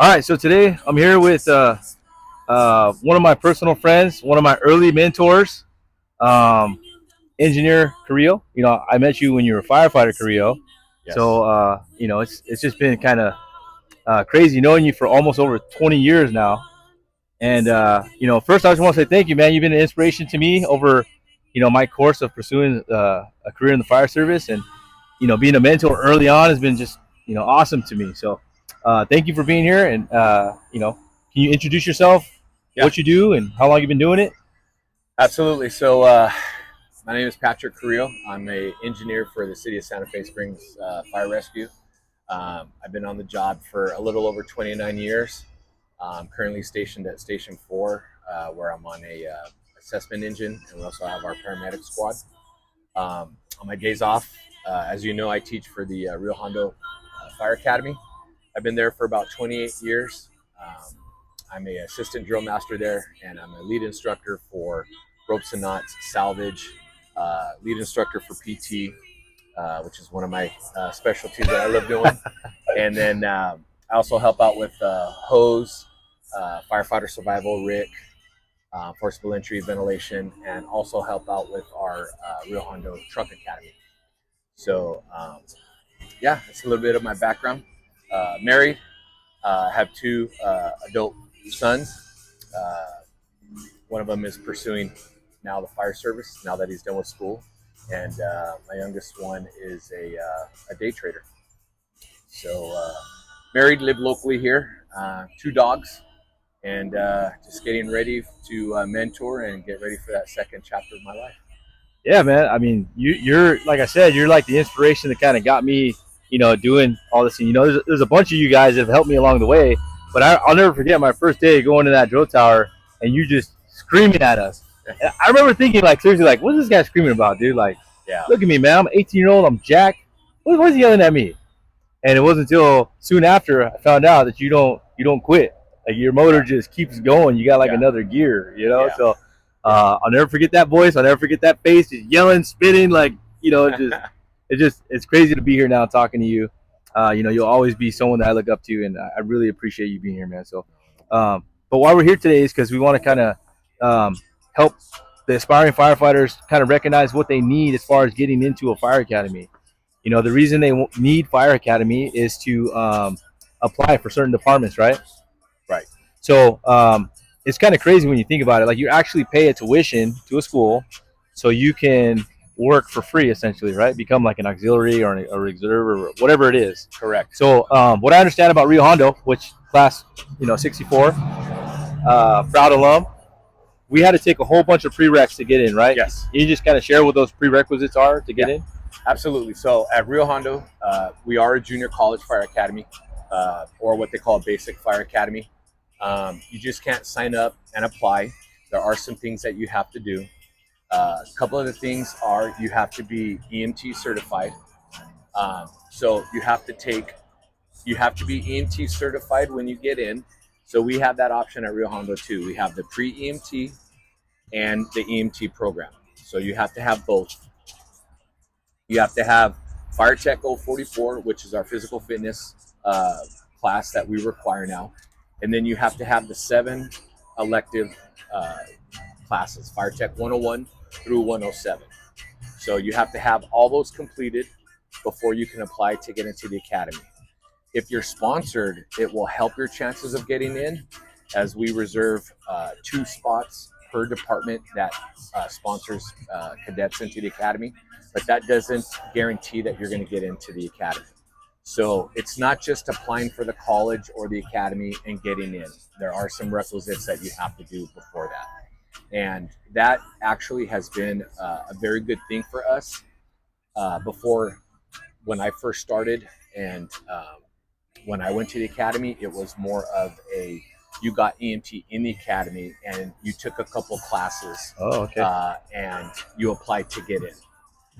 All right, so today I'm here with one of my personal friends, one of my early mentors, um, Engineer Carrillo. I met you when you were a firefighter, Carrillo. Yes. So it's just been kind of crazy knowing you for almost over 20 years now. And first I just want to say thank you, man. You've been an inspiration to me over my course of pursuing a career in the fire service, and being a mentor early on has been just awesome to me. So thank you for being here, and can you introduce yourself, Yeah, what you do, and how long you've been doing it? absolutely. My name is Patrick Carrillo. I'm a engineer for the city of Santa Fe Springs Fire Rescue. I've been on the job for a little over 29 years. I'm currently stationed at Station 4, where I'm on a assessment engine, and we also have our paramedic squad. On my days off, as you know, I teach for the Rio Hondo Fire Academy. I've been there for about 28 years. Um, I'm a assistant drill master there, and I'm a lead instructor for ropes and knots, salvage, lead instructor for PT, which is one of my specialties that I love doing. And then I also help out with hose, firefighter survival, RIC, forcible entry, ventilation, and also help out with our Rio Hondo Truck Academy. So, yeah, that's a little bit of my background. Married, have two adult sons. Uh, One of them is pursuing now the fire service now that he's done with school, and my youngest one is a day trader. So married, live locally here, two dogs, and just getting ready to mentor and get ready for that second chapter of my life. Yeah, man. I mean, you're like I said, you're like the inspiration that kind of got me, doing all this. And there's a bunch of you guys that have helped me along the way. But I'll never forget my first day going to that drill tower and you just screaming at us. And I remember thinking, like, seriously, like, what's this guy screaming about, dude? Like, Yeah, look at me, man. I'm 18-year-old. I'm Jack. What's he yelling at me? And it wasn't until soon after I found out that you don't quit. Like your motor just keeps going. You got like yeah, another gear, yeah, So yeah. I'll never forget that voice. I'll never forget that face, just yelling, spitting, like it's crazy to be here now talking to you. You'll always be someone that I look up to, and I really appreciate you being here, man. So, but why we're here today is because we want to kind of help the aspiring firefighters kind of recognize what they need as far as getting into a fire academy. The reason they need fire academy is to apply for certain departments, right? Right. So it's kind of crazy when you think about it. Like you actually pay a tuition to a school so you can work for free, essentially, right? Become like an auxiliary or an observer or whatever it is. Correct. So what I understand about Rio Hondo, which class 64, proud alum, we had to take a whole bunch of prereqs to get in, right? Yes. You just kind of share what those prerequisites are to get Yeah. in. Absolutely. So at Rio Hondo, we are a junior college fire academy, or what they call a basic fire academy. You just can't sign up and apply. There are some things that you have to do. A couple of the things are you have to be EMT certified. So you have to be EMT certified when you get in. So we have that option at Rio Hondo too. We have the pre-EMT and the EMT program. So you have to have both. You have to have Fire Tech 044, which is our physical fitness class that we require now. And then you have to have the 7 elective uh, classes, Fire Tech 101 through 107. So you have to have all those completed before you can apply to get into the academy. If you're sponsored, it will help your chances of getting in, as we reserve 2 spots per department that sponsors cadets into the academy, but that doesn't guarantee that you're going to get into the academy. So it's not just applying for the college or the academy and getting in. There are some requisites that you have to do before that. And that actually has been a very good thing for us. Before, when I first started, and when I went to the academy, it was more of you got EMT in the academy and you took a couple classes, Oh, okay. and you applied to get in.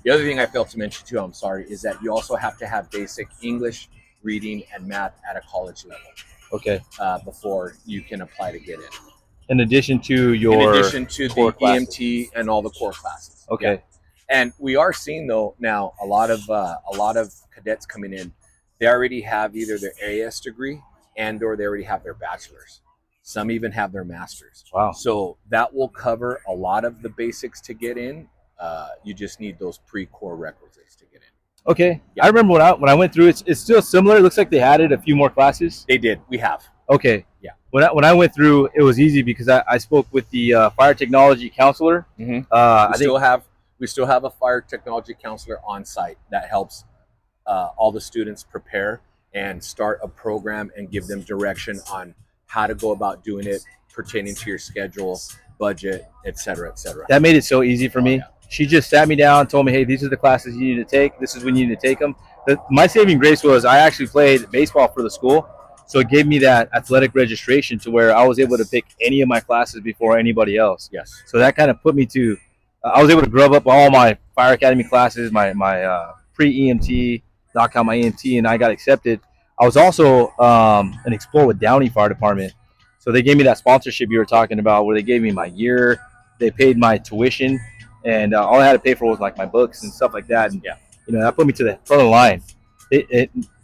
The other thing I failed to mention too, I'm sorry, is that you also have to have basic English, reading, and math at a college level Okay. before you can apply to get in. In addition to In your addition to the core classes. EMT and all the core classes. Okay. Yeah. And we are seeing though now a lot of cadets coming in. They already have either their AS degree and or they already have their bachelor's. Some even have their master's. Wow. So that will cover a lot of the basics to get in. You just need those pre-core requisites to get in. Okay. Yeah. I remember when I went through it's still similar. It looks like they added a few more classes. They did. We have. Okay. Yeah. When I went through, it was easy because I spoke with the fire technology counselor. We still have a fire technology counselor on site that helps all the students prepare and start a program and give them direction on how to go about doing it pertaining to your schedule, budget, et cetera, et cetera. That made it so easy for me. Yeah. She just sat me down, told me, hey, these are the classes you need to take. This is when you need to take them. My saving grace was I actually played baseball for the school. So it gave me that athletic registration to where I was able to pick any of my classes before anybody else. Yes. So that kind of put me to, I was able to grub up all my fire academy classes, my pre-EMT, knock out my EMT, and I got accepted. I was also an Explore with Downey Fire Department. So they gave me that sponsorship you were talking about where they gave me my gear, they paid my tuition, and all I had to pay for was like my books and stuff like that. And, yeah, that put me to the front of the line.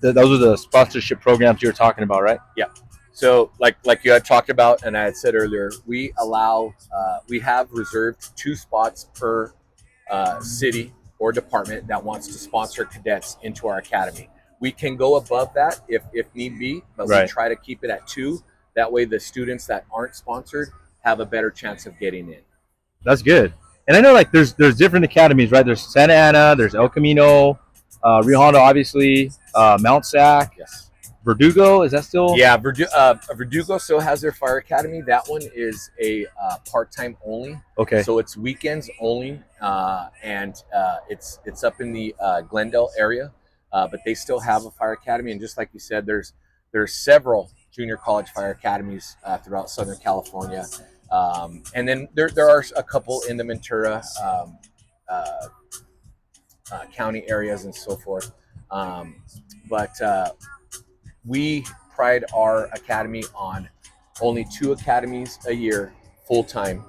Those are the sponsorship programs you were talking about, right? Yeah. So like you had talked about, and I had said earlier, we have reserved 2 spots per city or department that wants to sponsor cadets into our academy. We can go above that if need be, but Right. we try to keep it at 2. That way the students that aren't sponsored have a better chance of getting in. That's good. And I know like there's different academies, right? There's Santa Ana, there's El Camino, Rio Hondo, obviously, Mount Sac. Yes. Verdugo, is that still? Yeah, Verdugo still has their fire academy. That one is a part-time only. Okay. So it's weekends only, and it's up in the Glendale area, but they still have a fire academy. And just like you said, there's several junior college fire academies throughout Southern California, and then there are a couple in the Ventura county areas and so forth. But we pride our academy on only 2 academies a year, full time,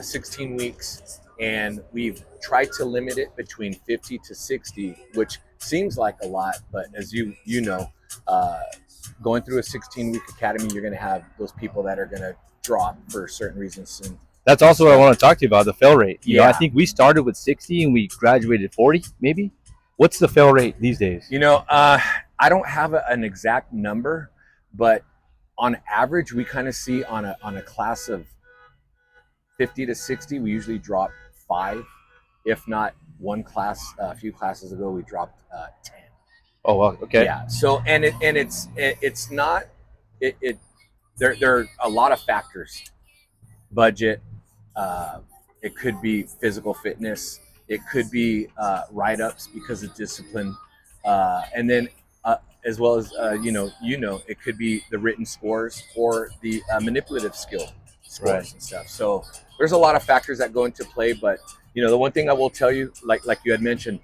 16 weeks, and we've tried to limit it between 50 to 60, which seems like a lot, but as you know, going through a 16-week academy, you're going to have those people that are going to drop for certain reasons. And that's also what I want to talk to you about, the fail rate. You know, Yeah. I think we started with 60 and we graduated 40, maybe. What's the fail rate these days? You know, I don't have an exact number, but on average, we kind of see on a class of 50 to 60, we usually drop 5, if not one class. A few classes ago, we dropped 10. Oh, well, okay. Yeah. So it's not there are a lot of factors. Budget. It could be physical fitness. It could be write-ups because of discipline, and then as well as it could be the written scores or the manipulative skill scores Right. and stuff. So there's a lot of factors that go into play. But the one thing I will tell you, like you had mentioned,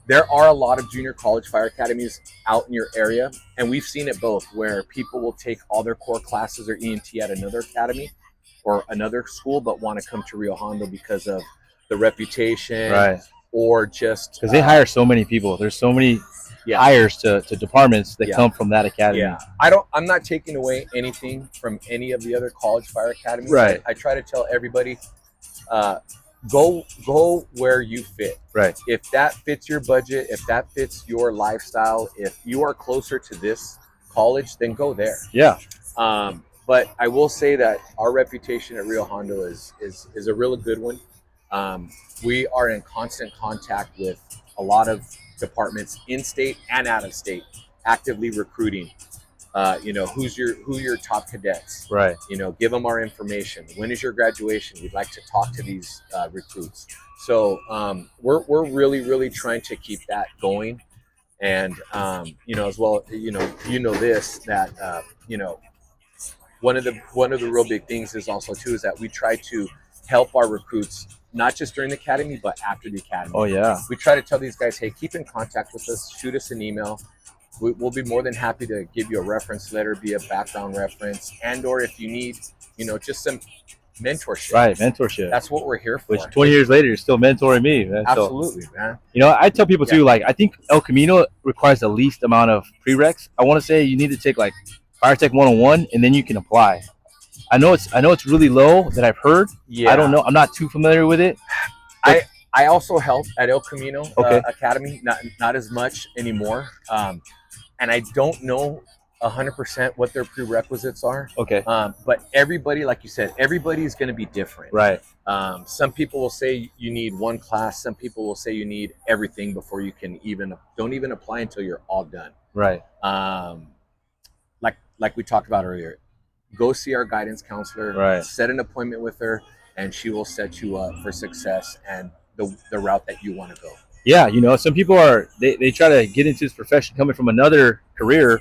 there are a lot of junior college fire academies out in your area, and we've seen it both, where people will take all their core classes or ENT at another academy or another school, but want to come to Rio Hondo because of the reputation, Right. or just Because they hire so many people. There's so many hires to departments that come from that academy. Yeah, I'm not taking away anything from any of the other college fire academies. Right. I try to tell everybody, go where you fit. Right. If that fits your budget, if that fits your lifestyle, if you are closer to this college, then go there. Yeah. But I will say that our reputation at Rio Hondo is a really good one. We are in constant contact with a lot of departments in state and out of state, actively recruiting. Who your top cadets? Right. Give them our information. When is your graduation? We'd like to talk to these recruits. So we're really trying to keep that going, and as well, this that one of the real big things is also too is that we try to help our recruits not just during the academy but after the academy. Oh yeah. We try to tell these guys, hey, keep in contact with us, shoot us an email. We'll be more than happy to give you a reference letter, be a background reference, and or if you need just some mentorship. Right, mentorship. That's what we're here for. Which 20 years later, you're still mentoring me, man. Absolutely, so, man. You know, I tell people too, like, I think El Camino requires the least amount of prereqs. I want to say you need to take like Fire Tech 101, and then you can apply. I know it's really low that I've heard. Yeah. I don't know. I'm not too familiar with it. I also help at El Camino Okay. Academy, not as much anymore. And I don't know 100% what their prerequisites are. Okay. But everybody, like you said, everybody is going to be different. Right. Some people will say you need one class. Some people will say you need everything before you can don't even apply until you're all done. Right. Like we talked about earlier, go see our guidance counselor. Right. Set an appointment with her, and she will set you up for success and the route that you want to go. Yeah, you know, some people they try to get into this profession coming from another career,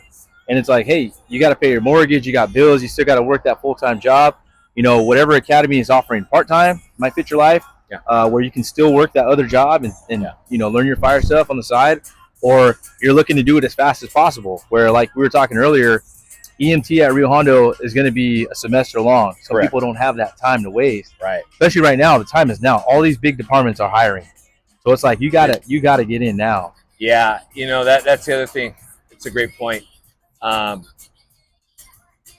and it's like, hey, you got to pay your mortgage, you got bills, you still got to work that full-time job. You know, whatever academy is offering part-time might fit your life. Yeah. Where you can still work that other job and you know, learn your fire stuff on the side, or you're looking to do it as fast as possible. Where, like we were talking earlier, EMT at Rio Hondo is going to be a semester long. Some Correct. people don't have that time to waste. Right. Especially right now, the time is now. All these big departments are hiring. So it's like you gotta get in now. Yeah, you know, that's the other thing. It's a great point.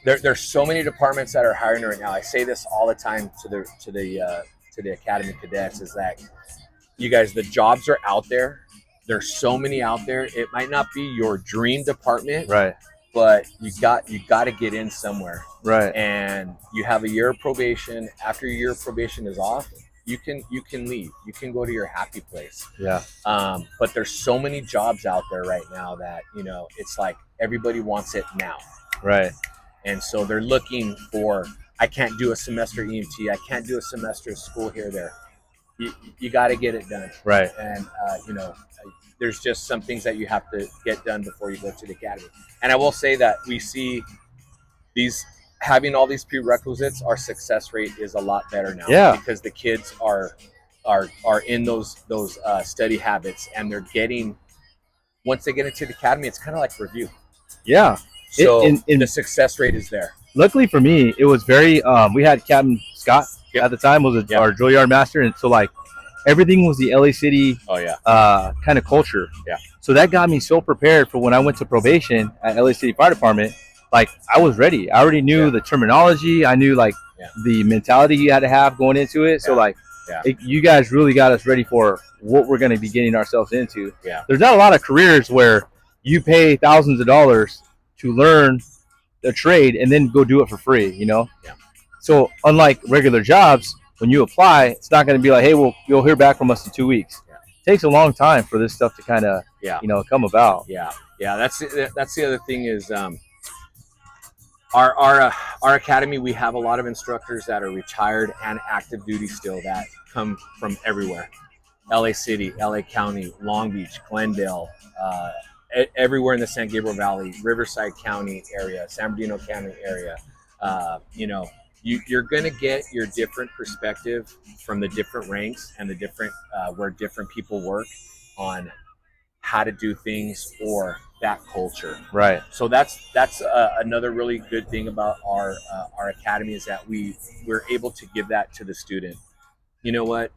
There's so many departments that are hiring right now. I say this all the time to the academy cadets, is that you guys, the jobs are out there. There's so many out there. It might not be your dream department, Right. but you got to get in somewhere. Right. And you have a year of probation. After your year of probation is off, you can leave. You can go to your happy place. Yeah. But there's so many jobs out there right now that, you know, it's like everybody wants it now. Right. And so they're looking for, I can't do a semester EMT. I can't do a semester of school here or there. You got to get it done. Right. And, you know, there's just some things that you have to get done before you go to the academy. And I will say that we see having all these prerequisites, our success rate is a lot better now. Yeah. Because the kids are in those study habits, and they're getting, once they get into the academy, it's kind of like review. Yeah. So the success rate is there. Luckily for me, it was very. We had Captain Scott at the time was our drill yard master, and so like everything was the LA City. Oh yeah. Kind of culture. Yeah. So that got me so prepared for when I went to probation at LA City Fire Department. Like I was ready. I already knew the terminology. I knew like the mentality you had to have going into it. So like, you guys really got us ready for what we're going to be getting ourselves into. Yeah. There's not a lot of careers where you pay thousands of dollars to learn a trade and then go do it for free, you know? Yeah. So unlike regular jobs, when you apply, it's not going to be like, hey, well, you'll hear back from us in 2 weeks. Yeah. It takes a long time for this stuff to kind of, you know, come about. Yeah. Yeah. That's the other thing is, our academy, we have a lot of instructors that are retired and active duty still that come from everywhere. LA City, LA County, Long Beach, Glendale, everywhere in the San Gabriel Valley, Riverside County area, San Bernardino County area. You know, you're going to get your different perspective from the different ranks and the different where different people work on how to do things or that culture. Right. So that's another really good thing about our academy, is that we're able to give that to the student. You know what?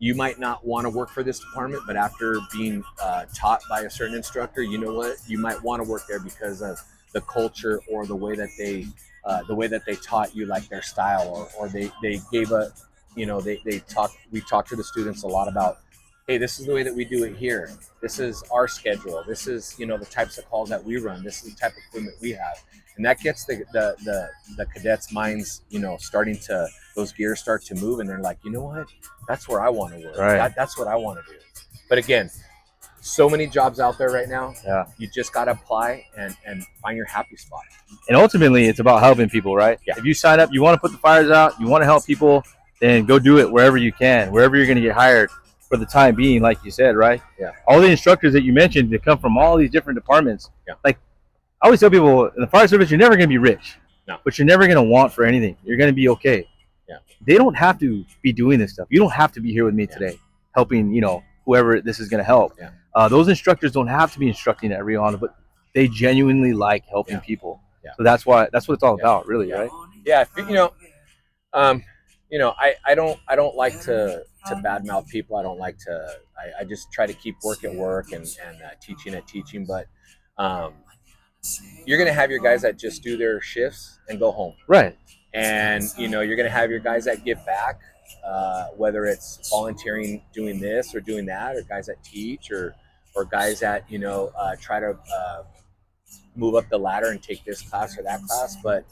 You might not want to work for this department, but after being taught by a certain instructor, you know what? You might want to work there because of the culture or the way that they taught you, like their style, or they gave a, you know, we talked to the students a lot about, hey, this is the way that we do it here. This is our schedule. This is, you know, the types of calls that we run. This is the type of equipment we have. And that gets the cadets' minds, you know, those gears start to move, and they're like, you know what? That's where I want to work. Right. That's what I want to do. But again, so many jobs out there right now. Yeah. You just got to apply and find your happy spot. And ultimately, it's about helping people, right? Yeah. If you sign up, you want to put the fires out, you want to help people, then go do it wherever you can, wherever you're going to get hired. For the time being, like you said, right? Yeah. All the instructors that you mentioned, they come from all these different departments. Yeah. Like I always tell people, in the fire service, you're never going to be rich. No. But you're never going to want for anything. You're going to be okay. Yeah. They don't have to be doing this stuff. You don't have to be here with me today, helping, you know, whoever this is going to help. Yeah. Those instructors don't have to be instructing at Rio Hondo, but they genuinely like helping people. Yeah. So that's what it's all about, really, right? Yeah. You know, I don't like to badmouth people. I don't like to. I just try to keep work at work and teaching at teaching. But um, you're gonna have your guys that just do their shifts and go home, Right. and you're gonna have your guys that give back, whether it's volunteering, doing this or doing that, or guys that teach, or guys that try to move up the ladder and take this class or that class. But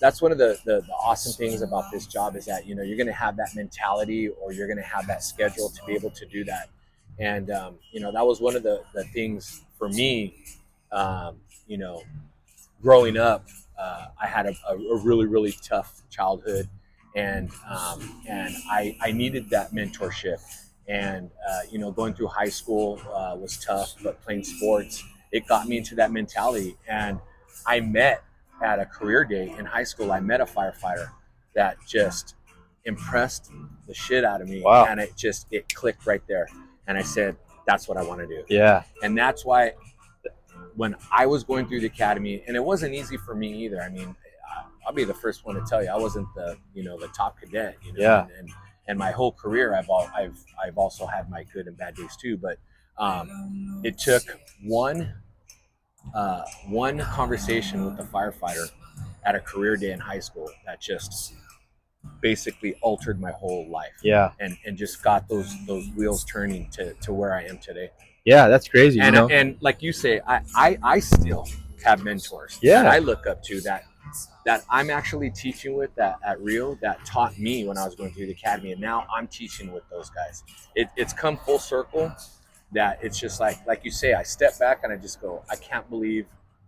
that's one of the awesome things about this job is that you're going to have that mentality, or you're going to have that schedule to be able to do that. And that was one of the things for me. um, you know Growing up, I had a really really tough childhood, and I needed that mentorship. And going through high school was tough, but playing sports, it got me into that mentality. And I met at a career day in high school. I met a firefighter that just impressed the shit out of me. Wow. And it clicked right there. And I said, that's what I want to do. Yeah. And that's why when I was going through the academy, and it wasn't easy for me either. I mean, I'll be the first one to tell you, I wasn't the top cadet. Yeah. And my whole career, I've also had my good and bad days too. But it took one conversation with the firefighter at a career day in high school that just basically altered my whole life. Yeah. And just got those wheels turning to where I am today. Yeah, that's crazy. And like you say, I still have mentors that I look up to, that I'm actually teaching with at Rio, that taught me when I was going through the academy, and now I'm teaching with those guys. It's come full circle, that it's just like you say, I step back and I just go, I can't believe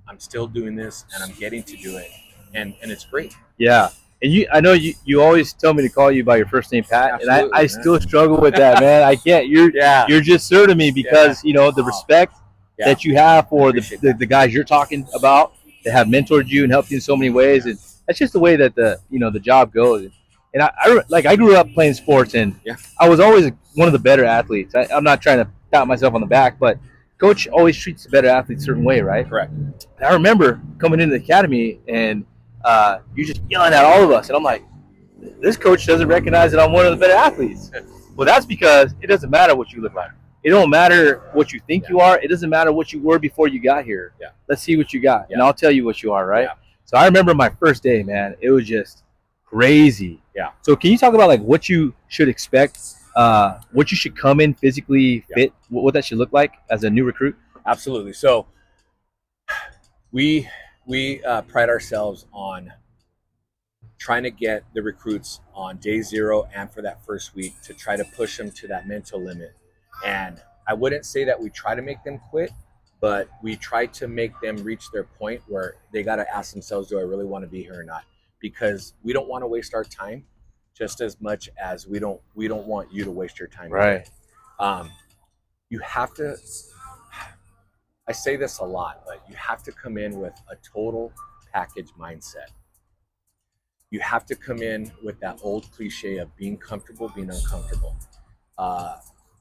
I'm still doing this and I'm getting to do it, and it's great. Yeah. And I know you always tell me to call you by your first name, Pat. Absolutely, and I still struggle with that, man. I can't. You're just sir to me because the respect that you have for the guys you're talking about that have mentored you and helped you in so many ways, and that's just the way that the job goes. And I grew up playing sports, and I was always one of the better athletes. I'm not trying to pat myself on the back, but coach always treats the better athletes a certain way, right? Correct. And I remember coming into the academy, and you're just yelling at all of us, and I'm like, this coach doesn't recognize that I'm one of the better athletes. Well, that's because it doesn't matter what you look like. It don't matter what you think you are. It doesn't matter what you were before you got here. Let's see what you got, and I'll tell you what you are, right? So I remember my first day, man. It was just crazy. So can you talk about like what you should expect, what you should come in physically fit, what that should look like as a new recruit? Absolutely. So we pride ourselves on trying to get the recruits on day 0 and for that first week to try to push them to that mental limit. And I wouldn't say that we try to make them quit, but we try to make them reach their point where they got to ask themselves, do I really want to be here or not? Because we don't want to waste our time just as much as we don't want you to waste your time. Right. You have to, I say this a lot, but you have to come in with a total package mindset. You have to come in with that old cliche of being comfortable, being uncomfortable.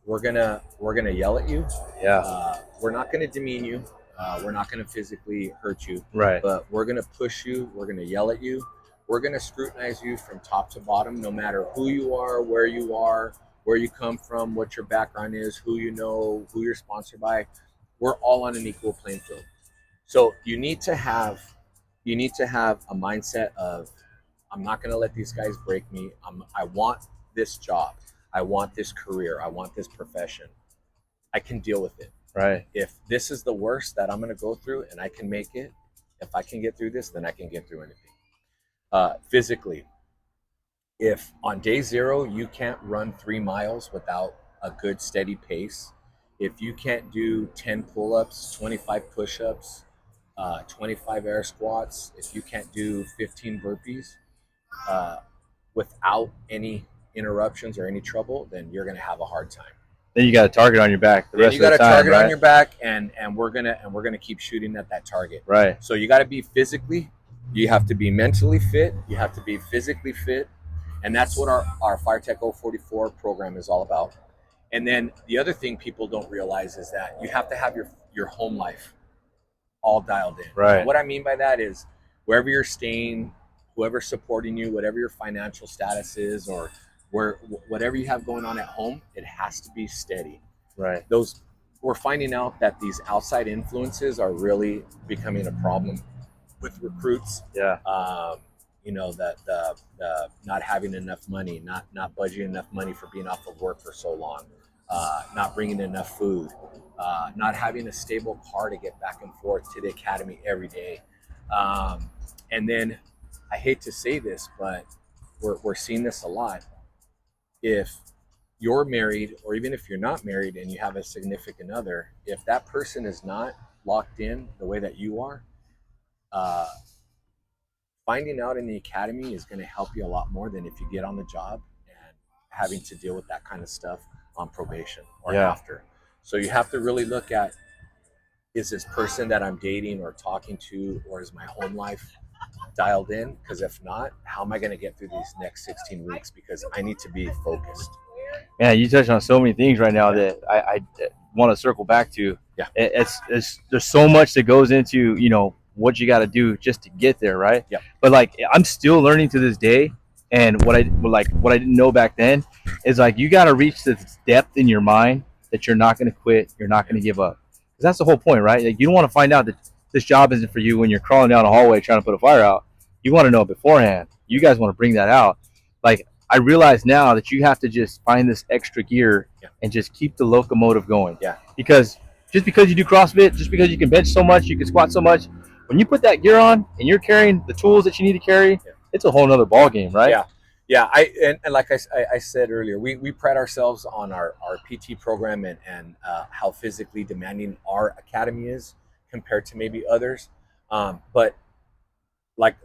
We're gonna yell at you. We're not gonna demean you. We're not gonna physically hurt you. Right. But we're gonna push you. We're gonna yell at you. We're gonna scrutinize you from top to bottom, no matter who you are, where you come from, what your background is, who you know, who you're sponsored by. We're all on an equal playing field. So you need to have a mindset of, I'm not going to let these guys break me. I want this job. I want this career. I want this profession. I can deal with it. Right. If this is the worst that I'm going to go through and I can make it, if I can get through this, then I can get through anything. Physically, if on day 0 you can't run 3 miles without a good steady pace, if you can't do 10 pull-ups, 25 push-ups, 25 air squats, if you can't do 15 burpees without any interruptions or any trouble, then you're going to have a hard time. Then you got a target on your back the rest of the time. You got a target on your back, and we're gonna keep shooting at that target. Right. So you got to be physically, you have to be mentally fit, you have to be physically fit, and that's what our Fire Tech 044 program is all about. And then the other thing people don't realize is that you have to have your home life all dialed in. Right. And what I mean by that is wherever you're staying, whoever's supporting you, whatever your financial status is, or whatever you have going on at home, it has to be steady. Right. We're finding out that these outside influences are really becoming a problem with recruits. Yeah. The not having enough money, not budgeting enough money for being off of work for so long, not bringing enough food, not having a stable car to get back and forth to the academy every day. And then, I hate to say this, but we're seeing this a lot. If you're married, or even if you're not married and you have a significant other, if that person is not locked in the way that you are, finding out in the academy is going to help you a lot more than if you get on the job and having to deal with that kind of stuff on probation or after. So you have to really look at, is this person that I'm dating or talking to, or is my home life dialed in? Because if not, how am I going to get through these next 16 weeks? Because I need to be focused. Yeah, you touched on so many things right now that I want to circle back to. Yeah. It's there's so much that goes into, what you got to do just to get there, right? Yeah. But like, I'm still learning to this day, and what I didn't know back then is like, you got to reach this depth in your mind that you're not going to quit, you're not going to give up, because that's the whole point, right? Like, you don't want to find out that this job isn't for you when you're crawling down a hallway trying to put a fire out. You want to know beforehand. You guys want to bring that out. Like, I realize now that you have to just find this extra gear and just keep the locomotive going. Yeah. Because just because you do CrossFit, just because you can bench so much, you can squat so much, when you put that gear on and you're carrying the tools that you need to carry, it's a whole nother ball game, right? Yeah. Yeah. And like I said earlier, we pride ourselves on our PT program and how physically demanding our academy is compared to maybe others. But like,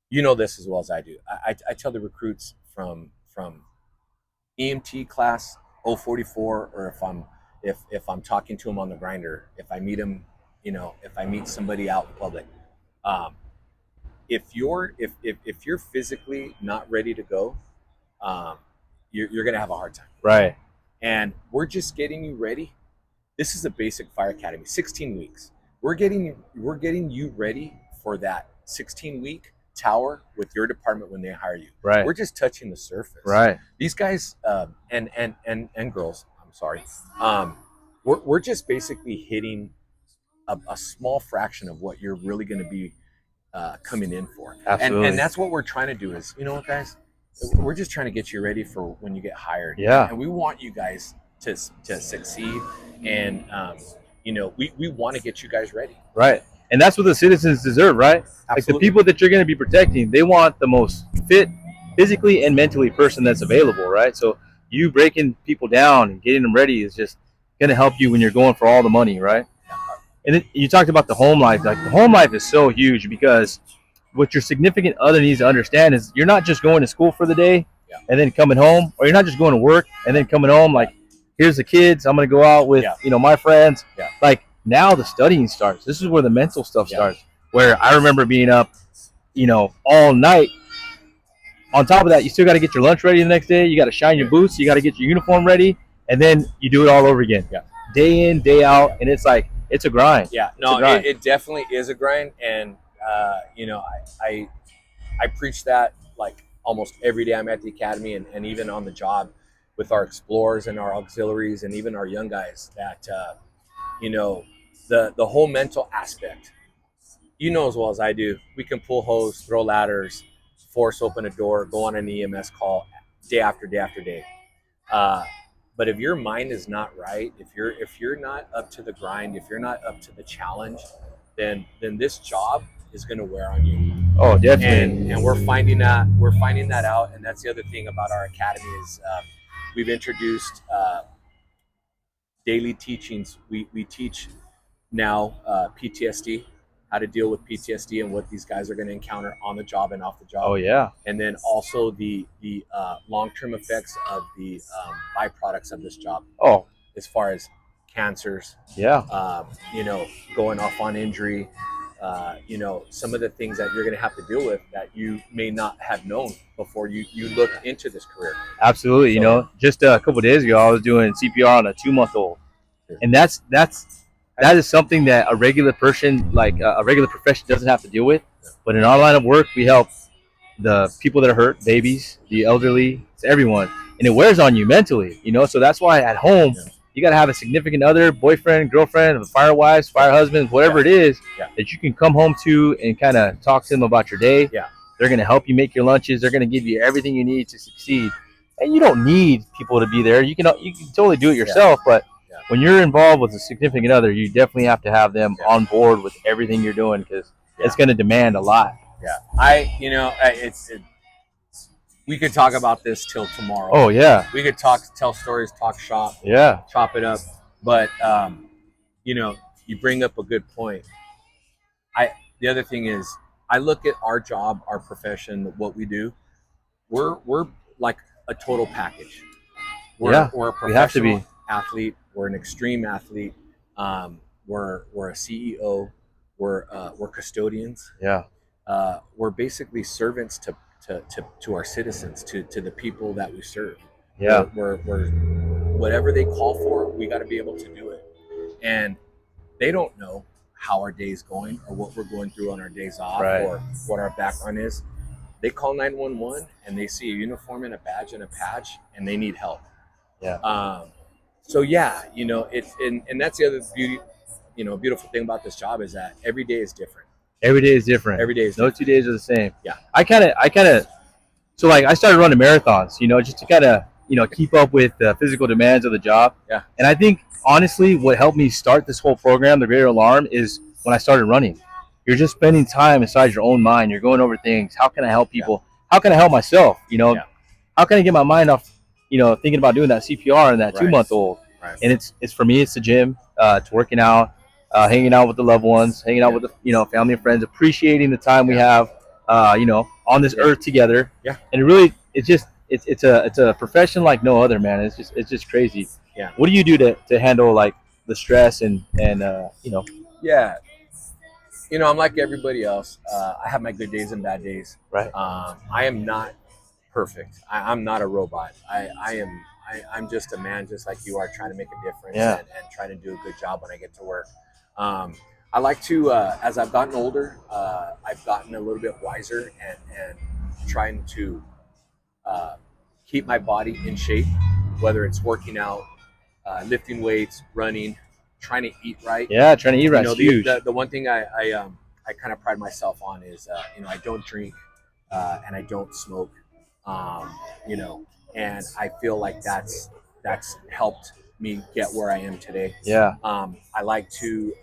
this as well as I do. I tell the recruits from EMT class 044, or if I'm talking to them on the grinder, if I meet them, if I meet somebody out in public, if you're physically not ready to go, you're gonna have a hard time. Right. And we're just getting you ready. This is a basic fire academy, 16 weeks. We're getting you ready for that 16-week tower with your department when they hire you. Right. We're just touching the surface. Right. These guys and girls, I'm sorry, we're just basically hitting a small fraction of what you're really going to be coming in for. Absolutely. And that's what we're trying to do is, what, guys? We're just trying to get you ready for when you get hired. Yeah. And we want you guys to succeed, and we want to get you guys ready. Right. And that's what the citizens deserve, right? Absolutely. Like, the people that you're going to be protecting, they want the most fit physically and mentally person that's available, right? So you breaking people down and getting them ready is just going to help you when you're going for all the money, right? And you talked about the home life. Like, the home life is so huge, because what your significant other needs to understand is you're not just going to school for the day and then coming home, or you're not just going to work and then coming home. Like, here's the kids, I'm going to go out with, my friends. Yeah. Like, now the studying starts. This is where the mental stuff starts, where I remember being up, all night. On top of that, you still got to get your lunch ready the next day. You got to shine your boots. You got to get your uniform ready. And then you do it all over again. Yeah. Day in, day out. And it's like, it's a grind. Yeah. No, it definitely is a grind. And, I preach that like almost every day I'm at the academy, and even on the job with our explorers and our auxiliaries and even our young guys, that, the whole mental aspect, as well as I do, we can pull hose, throw ladders, force open a door, go on an EMS call day after day after day. But if your mind is not right, if you're not up to the grind, if you're not up to the challenge, then this job is going to wear on you. Oh, definitely. And we're finding that out. And that's the other thing about our academy is we've introduced daily teachings. We teach now PTSD, how to deal with PTSD and what these guys are going to encounter on the job and off the job. Oh, yeah. And then also the long-term effects of the byproducts of this job. Oh, as far as cancers. Yeah. Going off on injury. Some of the things that you're going to have to deal with that you may not have known before you look into this career. Absolutely. So, just a couple of days ago, I was doing CPR on a 2-month-old, and that is something that a regular person, like a regular profession, doesn't have to deal with. But in our line of work, we help the people that are hurt, babies, the elderly, it's everyone, and it wears on you mentally. So that's why at home Yeah. you got to have a significant other, boyfriend, girlfriend, fire wives, fire husbands, whatever Yeah. it is Yeah. that you can come home to and kind of talk to them about your day. Yeah. They're going to help you make your lunches. They're going to give you everything you need to succeed. And you don't need people to be there. You can totally do it yourself, but Yeah. when you're involved with a significant other, you definitely have to have them Yeah. on board with everything you're doing because Yeah. it's going to demand a lot. Yeah. We could talk about this till tomorrow. Oh yeah, We could tell stories, talk shop, yeah, chop it up. But you bring up a good point. The other thing is, I look at our job, our profession, what we do. We're like a total package. Yeah, We're a we have to professional be. athlete. We're an extreme athlete. We're a CEO. We're custodians. Yeah, We're basically servants to our citizens, to the people that we serve. yeah, We're whatever they call for, we got to be able to do it. And they don't know how our day's going or what we're going through on our days off right. or what our background is. They call 911 and they see a uniform and a badge and a patch and they need help. Yeah. So yeah, it's and that's the other beautiful thing about this job is that every day is different. Every day is different. Every day is no different. 2 days are the same. Yeah. So like I started running marathons, just to kind of keep up with the physical demands of the job. Yeah. And I think honestly, what helped me start this whole program, the Greater Alarm, is when I started running. You're just spending time inside your own mind. You're going over things. How can I help people? Yeah. How can I help myself? Yeah. How can I get my mind off, thinking about doing that CPR and that Right. 2-month-old? Right. And it's for me, it's the gym, it's working out, hanging out with the loved ones, hanging out with the family and friends, appreciating the time we have, on this earth together. Yeah. And it's a profession like no other, man. It's just crazy. Yeah. What do you do to handle like the stress and Yeah. I'm like everybody else. I have my good days and bad days. Right. I am not perfect. I'm not a robot. I'm just a man, just like you are, trying to make a difference and trying to do a good job when I get to work. I like to, as I've gotten older, I've gotten a little bit wiser and trying to keep my body in shape, whether it's working out, lifting weights, running, trying to eat right. Yeah, trying to eat right is huge. The one thing I kind of pride myself on is, I don't drink and I don't smoke, and I feel like that's helped me get where I am today. Yeah. I like to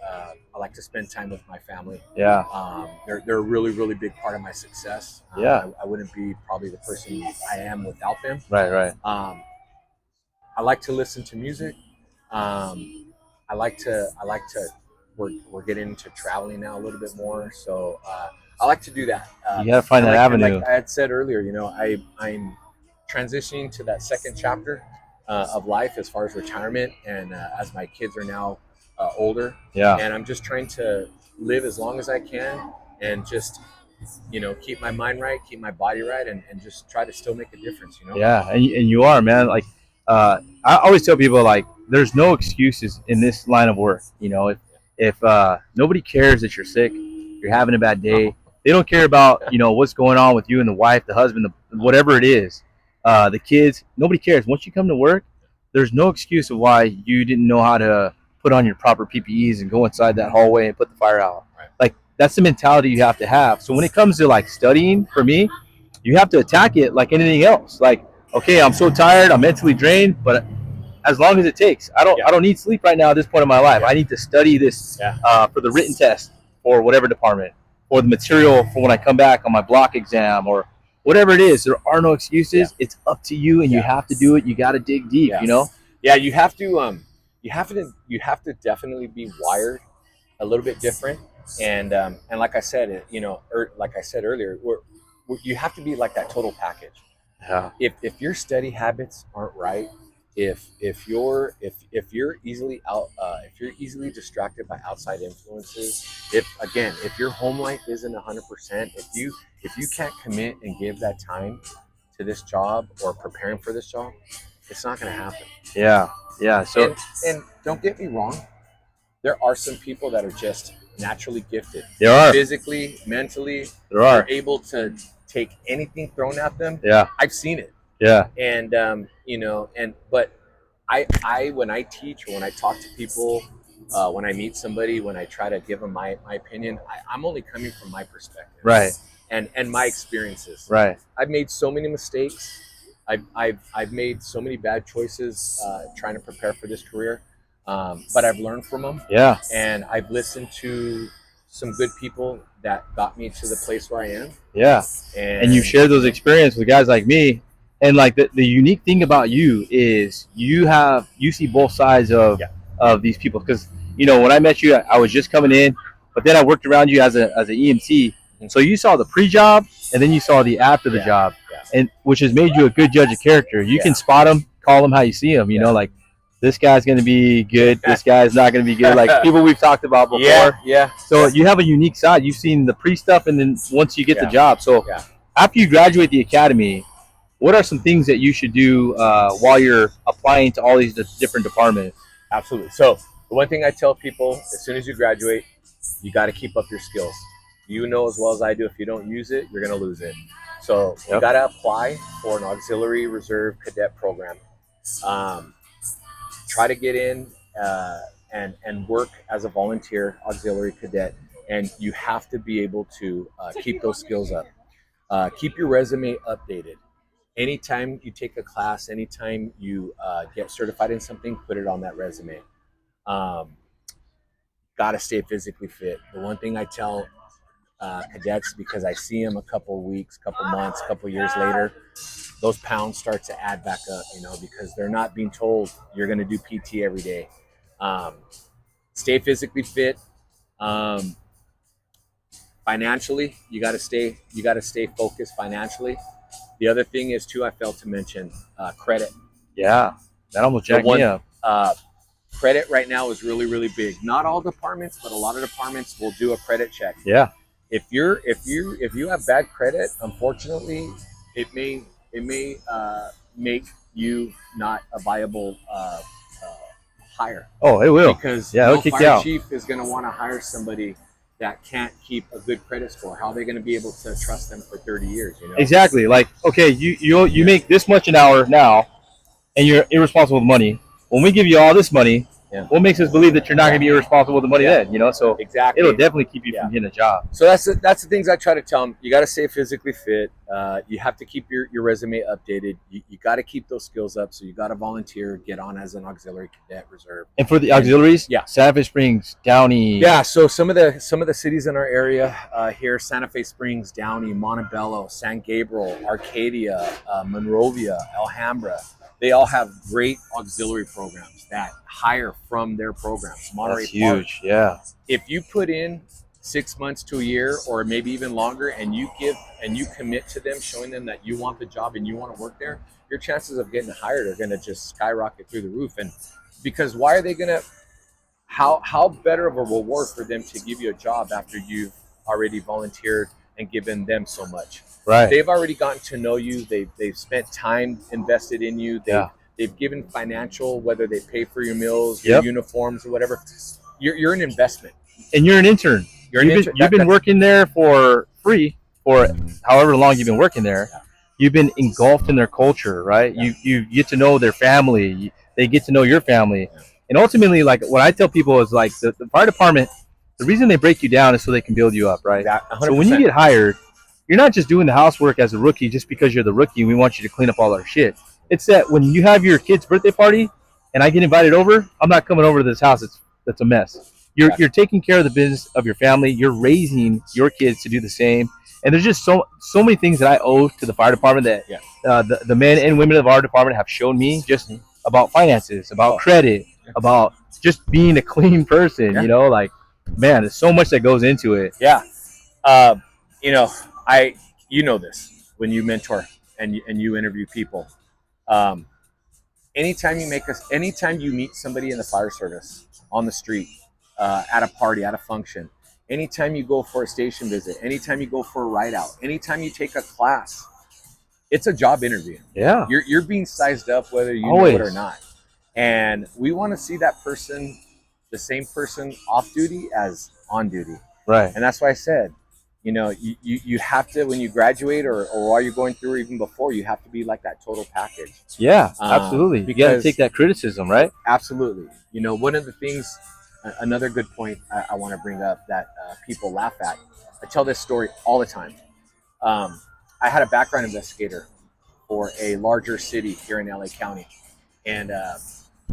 spend time with my family. Yeah. They're a really, really big part of my success. Yeah. I wouldn't be probably the person I am without them. Right. I like to listen to music. I like to. We're getting into traveling now a little bit more, so I like to do that. You gotta find that avenue. Like I had said earlier, I'm transitioning to that second chapter of life as far as retirement, and as my kids are now older. Yeah. And I'm just trying to live as long as I can, and just keep my mind right, keep my body right, and just try to still make a difference. Yeah, and you are, man. Like I always tell people, like, there's no excuses in this line of work. If nobody cares that you're sick, you're having a bad day, they don't care about what's going on with you and the wife, the husband, whatever it is, the kids. Nobody cares. Once you come to work, there's no excuse of why you didn't know how to put on your proper PPEs and go inside that hallway and put the fire out. Right. Like, that's the mentality you have to have. So when it comes to like studying, for me, you have to attack it like anything else. Like, okay, I'm so tired, I'm mentally drained, but as long as it takes. I don't need sleep right now at this point in my life. I need to study this for the written test or whatever department, or the material for when I come back on my block exam, or whatever it is. There are no excuses. It's up to you, and you have to do it. You got to dig deep. Yeah, you have to. You have to definitely be wired a little bit different. And like I said, like I said earlier, you have to be like that total package. Yeah. If your study habits aren't right, if you're easily if you're easily distracted by outside influences, if your home life isn't 100%, if you can't commit and give that time to this job or preparing for this job, it's not going to happen. Yeah. So and don't get me wrong, there are some people that are just naturally gifted. There are. Physically, mentally, There are. they're able to take anything thrown at them. Yeah. I've seen it. Yeah. And but I when I teach or when I talk to people, when I meet somebody, when I try to give them my opinion, I'm only coming from my perspective, Right. And my experiences. Right. I've made so many mistakes. I've made so many bad choices trying to prepare for this career, but I've learned from them. Yeah. And I've listened to some good people that got me to the place where I am. Yeah. And you share those experiences with guys like me. And like the unique thing about you is you see both sides of these people. Because when I met you, I was just coming in, but then I worked around you as an EMT. So you saw the pre-job, and then you saw the after the job, and which has made you a good judge of character. You can spot them, call them how you see them. You know, like this guy's going to be good, this guy's not going to be good. Like people we've talked about before. So you have a unique side. You've seen the pre-stuff, and then once you get the job. So after you graduate the academy, what are some things that you should do while you're applying to all these different departments? Absolutely. So the one thing I tell people, as soon as you graduate, you got to keep up your skills. You know as well as I do, if you don't use it, you're going to lose it. So you got to apply for an auxiliary reserve cadet program. Try to get in and work as a volunteer auxiliary cadet, and you have to be able to keep those skills up. Keep your resume updated. Anytime you take a class, anytime you get certified in something, put it on that resume. Got to stay physically fit. The one thing I tell cadets, because I see them a couple weeks, couple months, couple years later, those pounds start to add back up, because they're not being told you're going to do PT every day. Stay physically fit. Financially, you got to stay focused financially. The other thing is too, I failed to mention credit. Yeah, that almost jacked me up. Credit right now is really, really big. Not all departments, but a lot of departments will do a credit check. Yeah. If you have bad credit, unfortunately, it may make you not a viable hire. Oh, it will. Because it'll kick you out. Chief is going to want to hire somebody that can't keep a good credit score. How are they going to be able to trust them for 30 years? Exactly. Like, okay, you make this much an hour now, and you're irresponsible with money. When we give you all this money, what makes us believe that you're not going to be irresponsible with the money then? So exactly, it'll definitely keep you from getting a job. So that's the things I try to tell them. You got to stay physically fit. You have to keep your resume updated. You got to keep those skills up. So you got to volunteer, get on as an auxiliary cadet reserve. And for the auxiliaries, Santa Fe Springs, Downey. Yeah. So some of the cities in our area here: Santa Fe Springs, Downey, Montebello, San Gabriel, Arcadia, Monrovia, Alhambra. They all have great auxiliary programs that hire from their programs. Monterey That's huge, yeah. If you put in 6 months to a year, or maybe even longer, and you commit to them, showing them that you want the job and you want to work there, your chances of getting hired are going to just skyrocket through the roof. And because why are they going to? How better of a reward for them to give you a job after you've already volunteered and given them so much? Right. They've already gotten to know you. They've spent time invested in you. They've given financial, whether they pay for your meals, your uniforms, or whatever. You're an investment. And you're an intern. You've been working there for free for however long you've been working there. You've been engulfed in their culture, right? You get to know their family. They get to know your family. And ultimately, like what I tell people is like the fire department, the reason they break you down is so they can build you up, right? 100%. So when you get hired, you're not just doing the housework as a rookie just because you're the rookie and we want you to clean up all our shit. It's that when you have your kid's birthday party and I get invited over, I'm not coming over to this house that's a mess. You're taking care of the business of your family. You're raising your kids to do the same. And there's just so many things that I owe to the fire department that the men and women of our department have shown me, just about finances, about credit, about just being a clean person. Like, man, there's so much that goes into it. Yeah. You know this when you mentor and you interview people. Anytime you meet somebody in the fire service on the street, at a party, at a function, anytime you go for a station visit, anytime you go for a ride out, anytime you take a class, it's a job interview. Yeah. You're being sized up whether you know it or not. And we want to see that person, the same person off duty as on duty. Right. And that's why I said, you have to, when you graduate or while you're going through, or even before, you have to be like that total package. Yeah, absolutely. You got to take that criticism, right? Absolutely. One of the things, another good point I want to bring up that people laugh at. I tell this story all the time. I had a background investigator for a larger city here in LA County, and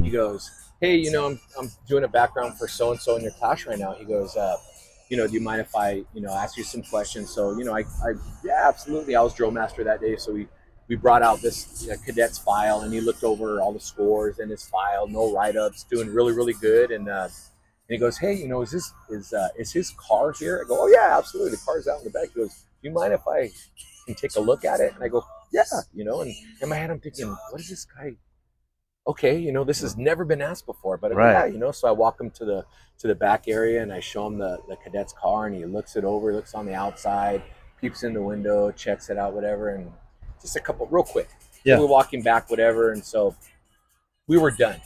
he goes, "Hey, I'm doing a background for so and so in your class right now." He goes, "Do you mind if I, ask you some questions?" So, yeah, absolutely. I was drill master that day, so we brought out this cadet's file, and he looked over all the scores in his file, no write-ups, doing really, really good, and he goes, "Hey, is his car here?" I go, "Oh yeah, absolutely. The car's out in the back." He goes, "Do you mind if I can take a look at it?" And I go, "Yeah," and in my head I'm thinking, what is this guy? Okay, this has never been asked before, but Right. yeah, so I walk him to the back area, and I show him the cadet's car, and he looks it over, looks on the outside, peeps in the window, checks it out, whatever, and just a couple real quick. Yeah. So we're walking back, whatever, and so we were done.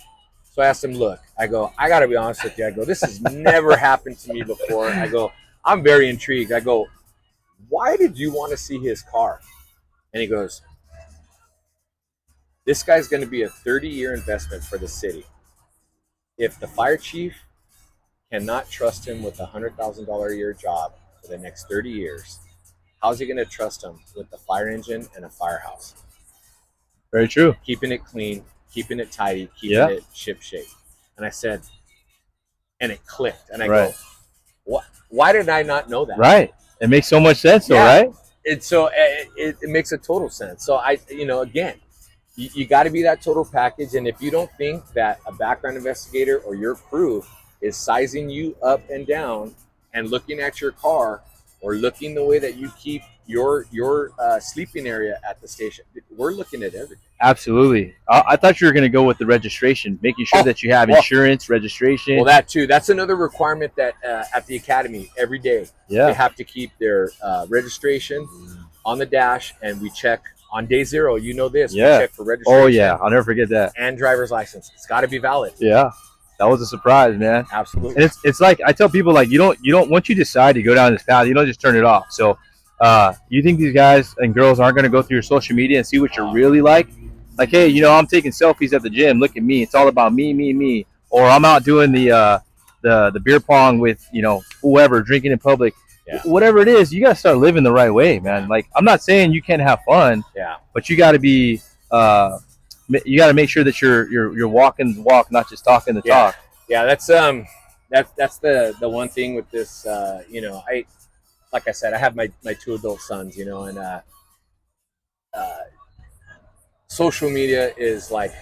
So I asked him, "Look," I go, "I gotta be honest with you," I go, "this has never happened to me before." I go, "I'm very intrigued." I go, "Why did you want to see his car?" And he goes, "This guy's going to be a 30-year investment for the city. If the fire chief cannot trust him with a $100,000 a year job for the next 30 years, how's he going to trust him with the fire engine and a firehouse?" Very true. Keeping it clean, keeping it tidy, keeping it ship shape. And I said, and it clicked. And I go, "What? Why did I not know that?" Right. It makes so much sense, though, right? It makes a total sense. So again, you got to be that total package. And if you don't think that a background investigator or your crew is sizing you up and down and looking at your car or looking the way that you keep your sleeping area at the station, we're looking at everything. Absolutely. I thought you were going to go with the registration, making sure that you have insurance, registration. Well, that too. That's another requirement that at the academy every day. Yeah. They have to keep their registration on the dash, and we check on day 0. You know this. Yeah. We check for registration. Oh yeah, I'll never forget that. And driver's license. It's got to be valid. Yeah. That was a surprise, man. Absolutely. And it's like I tell people, like you don't once you decide to go down this path, you don't just turn it off. So you think these guys and girls aren't going to go through your social media and see what you're really like? Like, hey, I'm taking selfies at the gym. Look at me. It's all about me, me, me. Or I'm out doing the beer pong with whoever, drinking in public. Yeah. Whatever it is, you got to start living the right way, man. Like, I'm not saying you can't have fun. Yeah. But you got to be you got to make sure that you're walking the walk, not just talking the talk. Yeah, that's the one thing with this. Like I said, I have my 2 adult sons, and social media is like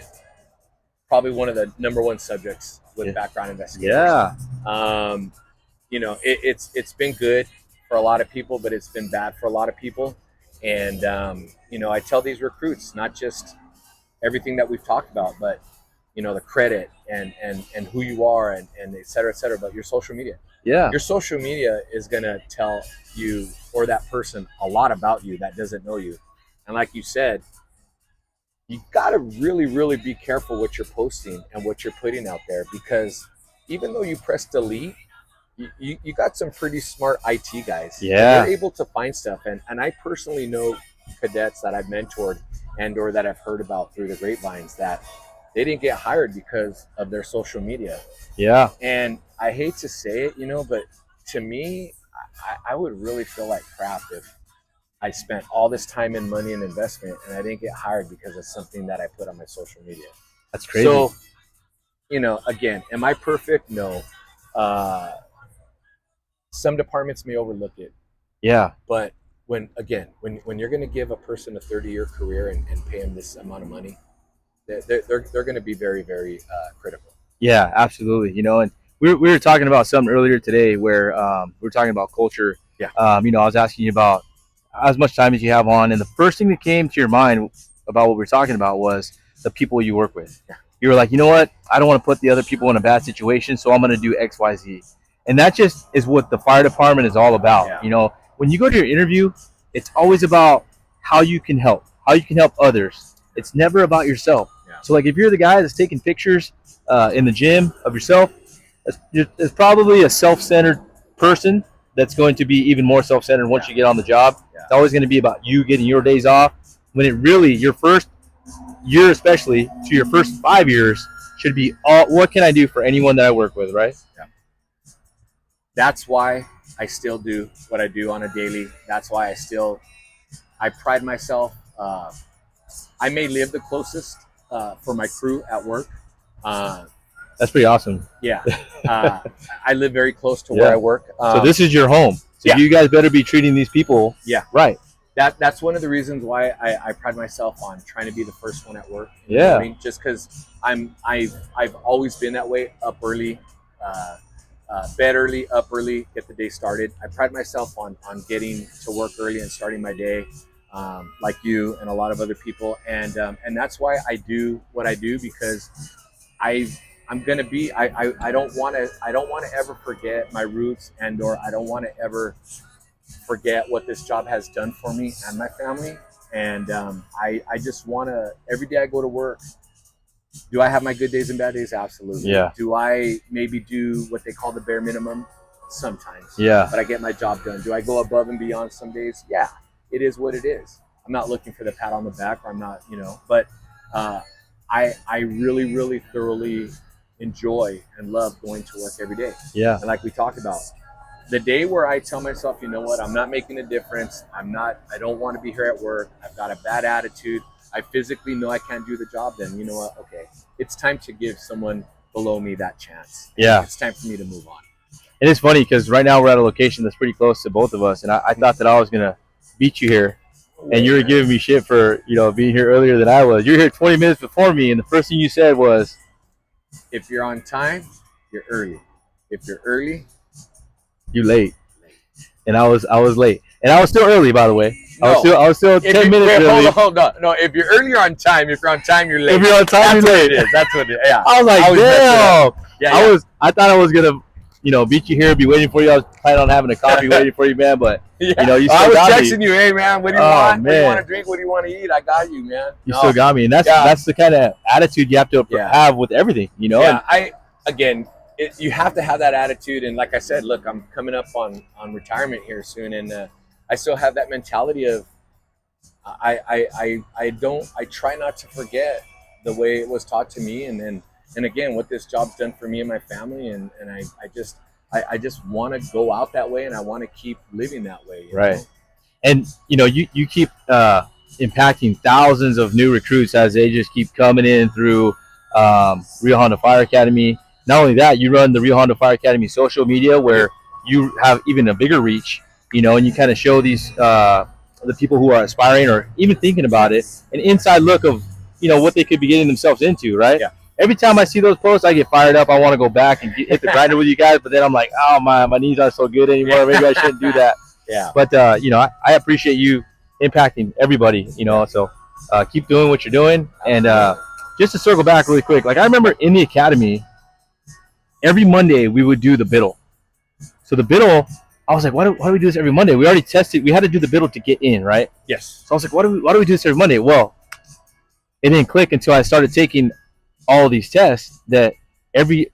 probably one of the number 1 subjects with background investigators. Yeah. It's been good for a lot of people, but it's been bad for a lot of people. And I tell these recruits not just everything that we've talked about, but the credit and who you are and et cetera, but your social media. Yeah. Your social media is gonna tell you or that person a lot about you that doesn't know you. And like you said, you gotta really, really be careful what you're posting and what you're putting out there, because even though you press delete, you got some pretty smart IT guys. Yeah. They're able to find stuff. And I personally know cadets that I've mentored and or that I've heard about through the grapevines that they didn't get hired because of their social media. Yeah. And I hate to say it, but to me, I would really feel like crap if I spent all this time and money and investment and I didn't get hired because of something that I put on my social media. That's crazy. So, again, am I perfect? No. Some departments may overlook it. Yeah. But when you're going to give a person a 30-year career and pay them this amount of money, they're going to be very, very critical. Yeah, absolutely. And we were talking about something earlier today where we were talking about culture. Yeah. I was asking you about as much time as you have on, and the first thing that came to your mind about what we were talking about was the people you work with. Yeah. You were like, you know what? I don't want to put the other people in a bad situation, so I'm going to do X, Y, Z. And that just is what the fire department is all about. Yeah. When you go to your interview, it's always about how you can help others. It's never about yourself. Yeah. So, like, if you're the guy that's taking pictures in the gym of yourself, it's probably a self-centered person. that's going to be even more self-centered once you get on the job. Yeah. It's always going to be about you getting your days off. When it really, your first year, especially to your first 5 years, should be all, what can I do for anyone that I work with, right? Yeah. That's why I still do what I do on a daily. That's why I pride myself. I may live the closest for my crew at work. That's pretty awesome. Yeah. I live very close to where I work. So this is your home. So yeah. you guys better be treating these people right. That's one of the reasons why I pride myself on trying to be the first one at work. Yeah. I mean, just because I've always been that way. Up early, bed early, up early, get the day started. I pride myself on getting to work early and starting my day, like you and a lot of other people. And that's why I do what I do, because I'm gonna be. I don't want to ever forget my roots, or I don't want to ever forget what this job has done for me and my family. And I just want to, every day I go to work, do I have my good days and bad days? Absolutely. Yeah. Do I maybe do what they call the bare minimum? Sometimes. Yeah. But I get my job done. Do I go above and beyond some days? Yeah. It is what it is. I'm not looking for the pat on the back, or I'm not, but I really, really thoroughly enjoy and love going to work every day. Yeah. And like we talked about, the day where I tell myself, you know what, I'm not making a difference. I don't want to be here at work. I've got a bad attitude. I physically know I can't do the job. Then you know what? Okay, it's time to give someone below me that chance. Yeah. It's time for me to move on. And it's funny because right now we're at a location that's pretty close to both of us. And I thought that I was going to beat you here. And you were giving me shit for, being here earlier than I was. You're here 20 minutes before me. And the first thing you said was, if you're on time, you're early. If you're early, you late. And I was late. And I was still early, by the way. No. I was still 10 minutes early. Hold on. No, if you're early, you're on time. If you're on time, you're late. If you're on time, you're late. That's what it is. Yeah. I was like, damn. Yeah. I thought I was gonna, beat you here, be waiting for you. I was planning on having a coffee waiting for you, man. But you still I was got texting me. you, hey man, what do you want? Man. What do you want to drink? What do you want to eat? I got you, man. You still got me, and that's the kind of attitude you have to have with everything, Yeah. You have to have that attitude, and like I said, look, I'm coming up on retirement here soon, and I still have that mentality of I try not to forget the way it was taught to me, and again what this job's done for me and my family, and I just want to go out that way, and I want to keep living that way. Right. And you keep impacting thousands of new recruits as they just keep coming in through Rio Hondo Fire Academy. Not only that, you run the Rio Hondo Fire Academy social media, where you have even a bigger reach, and you kind of show these the people who are aspiring or even thinking about it an inside look of what they could be getting themselves into, right? Yeah. Every time I see those posts, I get fired up. I want to go back and hit the grinder with you guys, but then I'm like, oh my knees aren't so good anymore. Maybe I shouldn't do that. Yeah. But I appreciate you impacting everybody. So keep doing what you're doing. And just to circle back really quick, like I remember in the academy, every Monday we would do the biddle. So the biddle, I was like, why do we do this every Monday? We already tested. We had to do the biddle to get in, right? Yes. So I was like, why do we do this every Monday? Well, it didn't click until I started taking all of these tests that every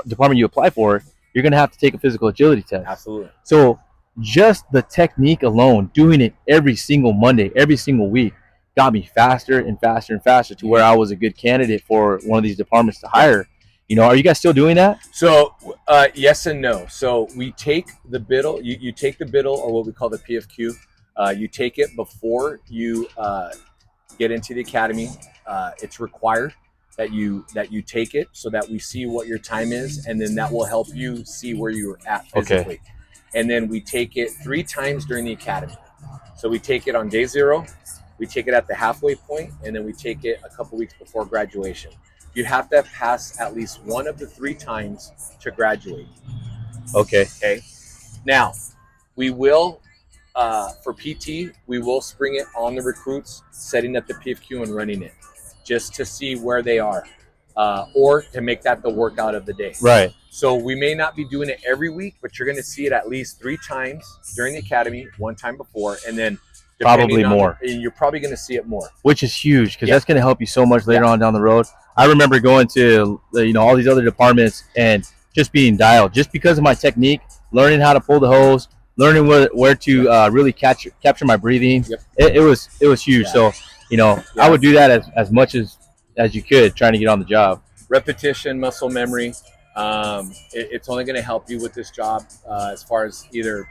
department you apply for, you're going to have to take a physical agility test. Absolutely. So just the technique alone, doing it every single Monday, every single week, got me faster and faster and faster to where I was a good candidate for one of these departments to hire. Are you guys still doing that? So yes and no. So we take the biddle. You take the biddle, or what we call the PFQ. You take it before you get into the academy. It's required that you take it so that we see what your time is, and then that will help you see where you're at physically. Okay. And then we take it 3 times during the academy. So we take it on day 0, we take it at the halfway point, and then we take it a couple weeks before graduation. You have to pass at least one of the 3 times to graduate. Okay. Now, we will, for PT, we will spring it on the recruits, setting up the PFQ and running it, just to see where they are, or to make that the workout of the day. Right. So we may not be doing it every week, but you're going to see it at least 3 times during the academy, 1 time before, and then probably more. And you're probably going to see it more, which is huge, because that's going to help you so much later on down the road. I remember going to all these other departments and just being dialed, just because of my technique, learning how to pull the hose, learning where to really capture my breathing. Yep. It was huge. Yeah. So I would do that as much as you could, trying to get on the job. Repetition, muscle memory. It's only going to help you with this job as far as either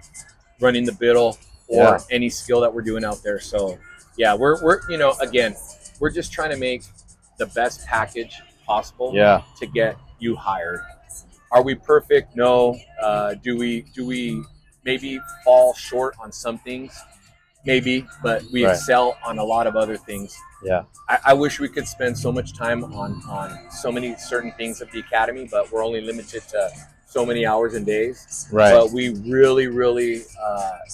running the biddle or any skill that we're doing out there. So yeah, we're again, we're just trying to make the best package possible to get you hired. Are we perfect? No. Do we maybe fall short on some things? Maybe, but we excel on a lot of other things. Yeah. I wish we could spend so much time on so many certain things at the academy, but we're only limited to so many hours and days. Right. But we really,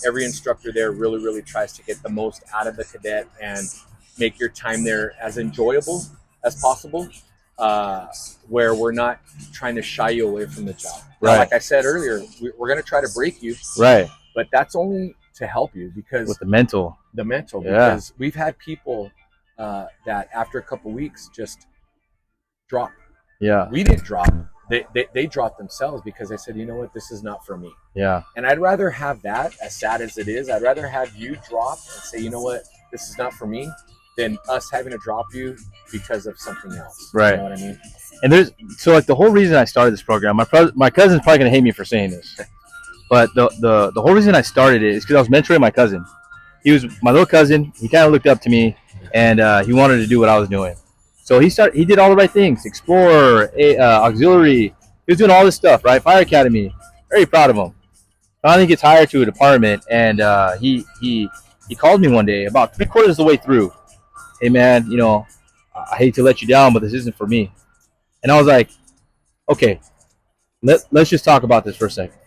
every instructor there really tries to get the most out of the cadet and make your time there as enjoyable as possible, where we're not trying to shy you away from the job. Now, like I said earlier, we're going to try to break you. Right. But that's only to help you because with the mental, because we've had people that after a couple weeks just drop. Yeah. We didn't drop. They dropped themselves because they said, you know what, this is not for me. Yeah. And I'd rather have that, as sad as it is, I'd rather have you drop and say, you know what, this is not for me, than us having to drop you because of something else. Right. You know what I mean? And like the whole reason I started this program, my cousin's probably gonna hate me for saying this, but the whole reason I started it is because I was mentoring my cousin. He was my little cousin. He kind of looked up to me, and he wanted to do what I was doing. So he did all the right things: Explorer, auxiliary. He was doing all this stuff, right? Fire Academy. Very proud of him. Finally gets hired to a department, and he called me one day about 3/4 of the way through. Hey man, I hate to let you down, but this isn't for me. And I was like, okay, let's just talk about this for a second.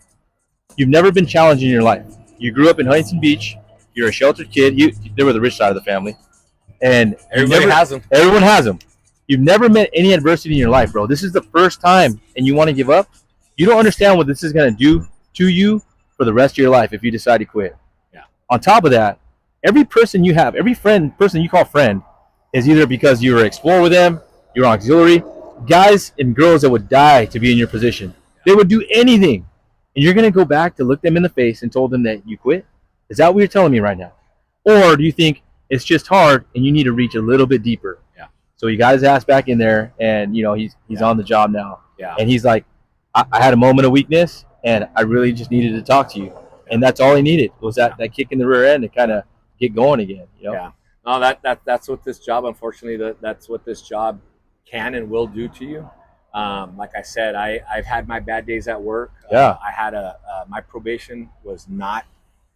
You've never been challenged in your life. You grew up in Huntington Beach. You're a sheltered kid. They were the rich side of the family, and everybody has them. Everyone has them. You've never met any adversity in your life, bro. This is the first time, and you want to give up. You don't understand what this is going to do to you for the rest of your life if you decide to quit. Yeah. On top of that, every person you have, every person you call friend, is either because you were Explorer with them, you're auxiliary. Guys and girls that would die to be in your position. They would do anything. And you're going to go back to look them in the face and told them that you quit? Is that what you're telling me right now? Or do you think it's just hard and you need to reach a little bit deeper? Yeah. So he got his ass back in there, and he's on the job now. Yeah. And he's like, I had a moment of weakness, and I really just needed to talk to you. And that's all he needed was that kick in the rear end to kind of get going again. Yeah. No, that's what this job, unfortunately, that's what this job can and will do to you. Like I said, I've had my bad days at work. I had my probation was not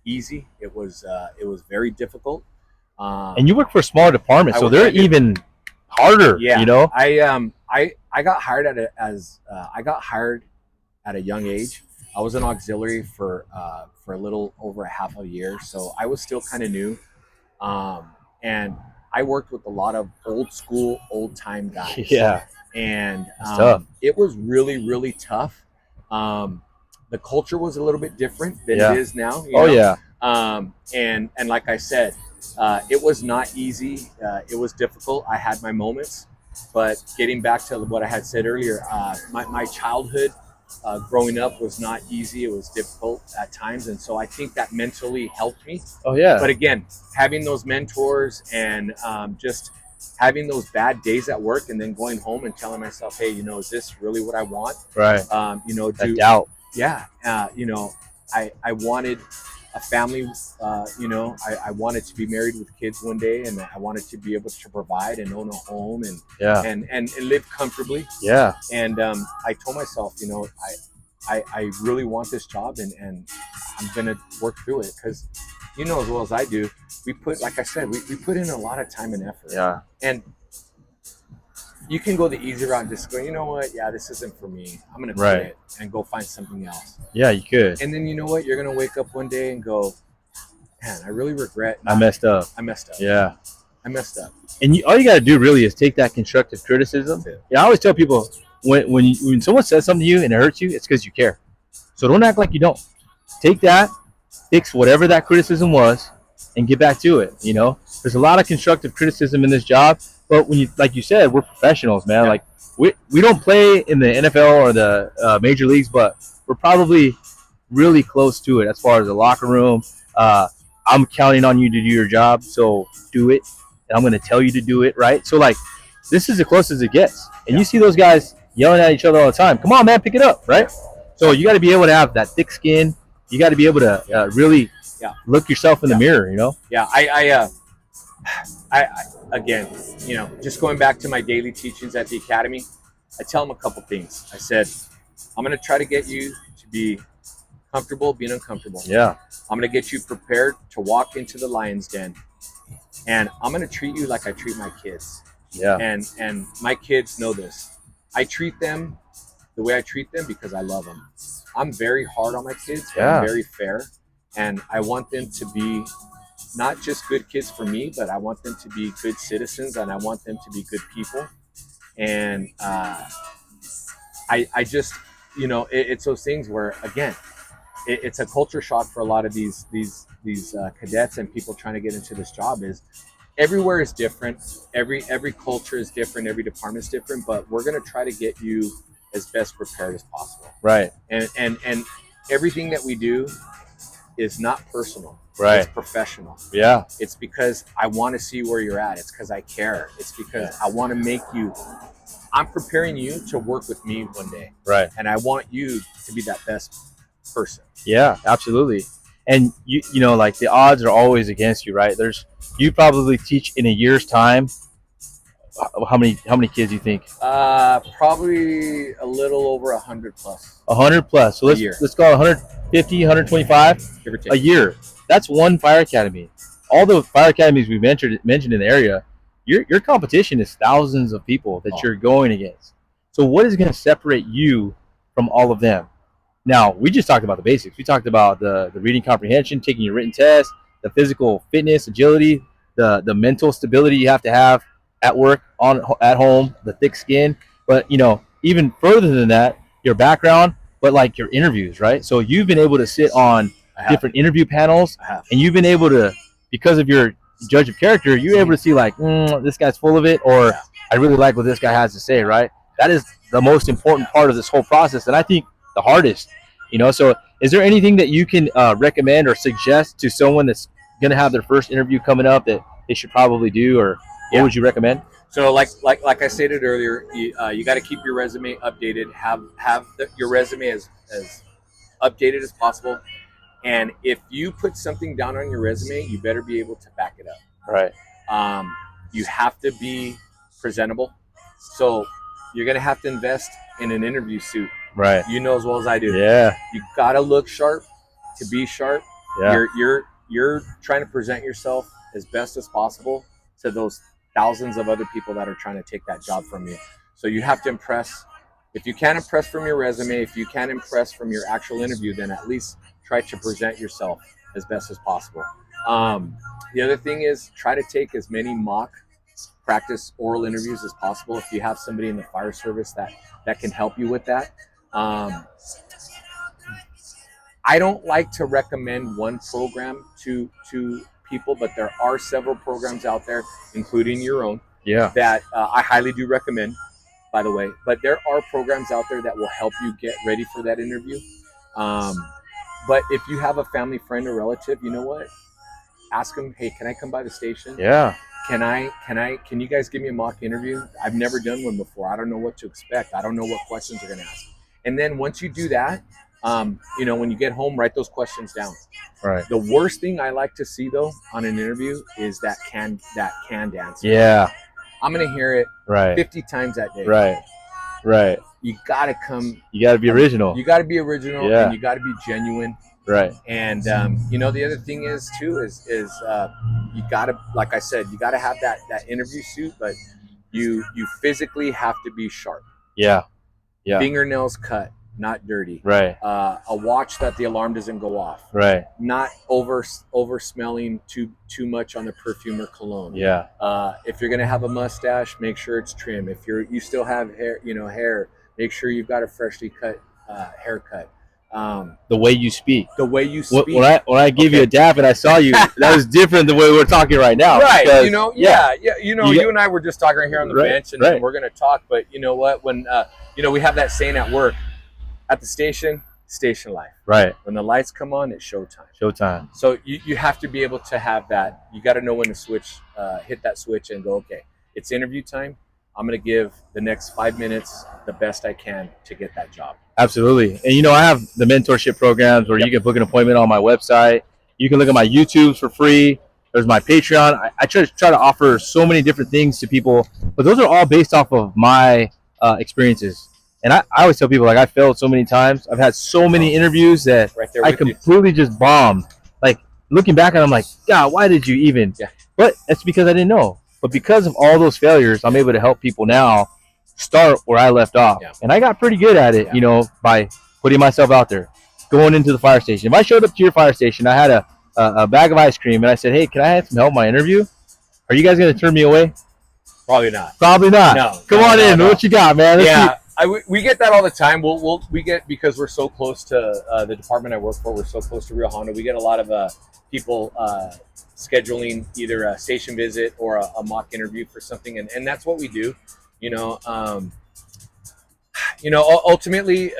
easy. It was very difficult. And you work for a smaller department, so they're even harder. Yeah. I got hired at a young age. I was an auxiliary for a little over a half a year, so I was still kind of new. And I worked with a lot of old school, old time guys. Yeah. And tough. It was really tough. The culture was a little bit different than it is now. You know? Yeah. And like I said, it was not easy. It was difficult. I had my moments, but getting back to what I had said earlier, my childhood growing up was not easy. It was difficult at times, and so I think that mentally helped me. Oh yeah. But again, having those mentors and just having those bad days at work, and then going home and telling myself, hey, is this really what I want? Right. That doubt. Yeah. I wanted a family. I wanted to be married with kids one day, and I wanted to be able to provide and own a home and live comfortably. Yeah. And I told myself, I really want this job, and I'm gonna work through it because, as well as I do, we put in a lot of time and effort. Yeah. And you can go the easy route and just go, you know what? Yeah, this isn't for me. I'm gonna quit and go find something else. Yeah, you could. And then you know what? You're gonna wake up one day and go, man, I really regret. I messed up. Yeah, I messed up. And all you got to do really is take that constructive criticism. Yeah, I always tell people when someone says something to you and it hurts you, it's because you care. So don't act like you don't. Take that, fix whatever that criticism was, and get back to it. There's a lot of constructive criticism in this job, but like you said, we're professionals, man. Yeah. Like we don't play in the NFL or the major leagues, but we're probably really close to it as far as the locker room. I'm counting on you to do your job, so do it. And I'm going to tell you to do it, right? So, like, this is the closest it gets. And you see those guys yelling at each other all the time. Come on, man, pick it up, right? So you got to be able to have that thick skin. You got to be able to really look yourself in the mirror, you know? Yeah, I again, you know, just going back to my daily teachings at the academy, I tell them a couple things. I said, I'm going to try to get you to be comfortable being uncomfortable. Yeah. I'm going to get you prepared to walk into the lion's den, and I'm going to treat you like I treat my kids. Yeah. And my kids know this. I treat them the way I treat them because I love them. I'm very hard on my kids, but I'm very fair, and I want them to be not just good kids for me, but I want them to be good citizens, and I want them to be good people. And I just, you know, it's those things where, again, it's a culture shock for a lot of these cadets and people trying to get into this job. Is everywhere is different, every culture is different, every department is different, but we're going to try to get you as best prepared as possible. Right. And everything that we do is not personal. Right. It's professional. Yeah. It's because I want to see where you're at. It's because I care. It's because I want to make you. I'm preparing you to work with me one day. Right. And I want you to be that best person. Yeah, absolutely. And you know, like, the odds are always against you, right? You probably teach in a year's time. How many kids do you think? Probably a little over 100 plus. 100 plus. So let's call it 150, 125 a year. That's one fire academy. All the fire academies we mentioned in the area, your competition is thousands of people that you're going against. So what is going to separate you from all of them? Now, we just talked about the basics. We talked about the reading comprehension, taking your written test, the physical fitness, agility, the mental stability you have to have at work, at home, the thick skin. But, you know, even further than that, your background, but like your interviews, right? So you've been able to sit on different interview panels, and you've been able to, because of your judge of character, you're able to see, like, this guy's full of it, or I really like what this guy has to say, right? That is the most important part of this whole process, and I think the hardest, you know. So is there anything that you can recommend or suggest to someone that's going to have their first interview coming up that they should probably do, or what would you recommend? So like I stated earlier, you got to keep your resume updated. Have your resume as updated as possible. And if you put something down on your resume, you better be able to back it up. Right. You have to be presentable. So you're going to have to invest in an interview suit. Right. You know as well as I do. Yeah. You got to look sharp to be sharp. Yeah. You're trying to present yourself as best as possible to those thousands of other people that are trying to take that job from you. So you have to impress. If you can't impress from your resume, if you can't impress from your actual interview, then at least try to present yourself as best as possible. The other thing is, try to take as many mock practice oral interviews as possible. If you have somebody in the fire service that can help you with that. I don't like to recommend one program to people, but there are several programs out there, including your own, that I highly do recommend, by the way. But there are programs out there that will help you get ready for that interview. But if you have a family, friend, or relative, you know what? Ask them, hey, can I come by the station? Yeah. Can you guys give me a mock interview? I've never done one before. I don't know what to expect. I don't know what questions they're going to ask. And then once you do that, you know, when you get home, write those questions down. Right. The worst thing I like to see, though, on an interview is that canned answer. Yeah. I'm going to hear it 50 times that day. Right. You got to come. You got to be original. You got to be original, and you got to be genuine. Right. And, you know, the other thing is, too, is you got to, like I said, you got to have that interview suit, but you physically have to be sharp. Yeah. Fingernails cut, not dirty. Right. A watch that the alarm doesn't go off. Right. Not over smelling too much on the perfume or cologne. Yeah. If you're gonna have a mustache, make sure it's trim. If you still have hair, make sure you've got a freshly cut haircut. The way you speak. When I give you a dap and I saw you, that was different the way we're talking right now. Right. Because, you and I were just talking here on the bench, and we're gonna talk. But you know what? When we have that saying at work, at the station, station life. Right. When the lights come on, it's showtime. Showtime. So you have to be able to have that. You got to know when to switch, hit that switch and go, okay, it's interview time. I'm going to give the next 5 minutes the best I can to get that job. Absolutely. And, you know, I have the mentorship programs where you can book an appointment on my website. You can look at my YouTubes for free. There's my Patreon. I try to offer so many different things to people, but those are all based off of my experiences. And I always tell people, like, I failed so many times. I've had so many interviews that I completely just bombed. Like, looking back, and I'm like, God, why did you even? Yeah. But it's because I didn't know. But because of all those failures, I'm able to help people now start where I left off. Yeah. And I got pretty good at it, you know, by putting myself out there, going into the fire station. If I showed up to your fire station, I had a bag of ice cream, and I said, hey, can I have some help in my interview? Are you guys going to turn me away? Probably not. Probably not. No. Come on in. What you got, man? Let's we get that all the time. We get, because we're so close to the department I work for. We're so close to Rio Hondo. We get a lot of people scheduling either a station visit or a mock interview for something, and that's what we do. You know, ultimately,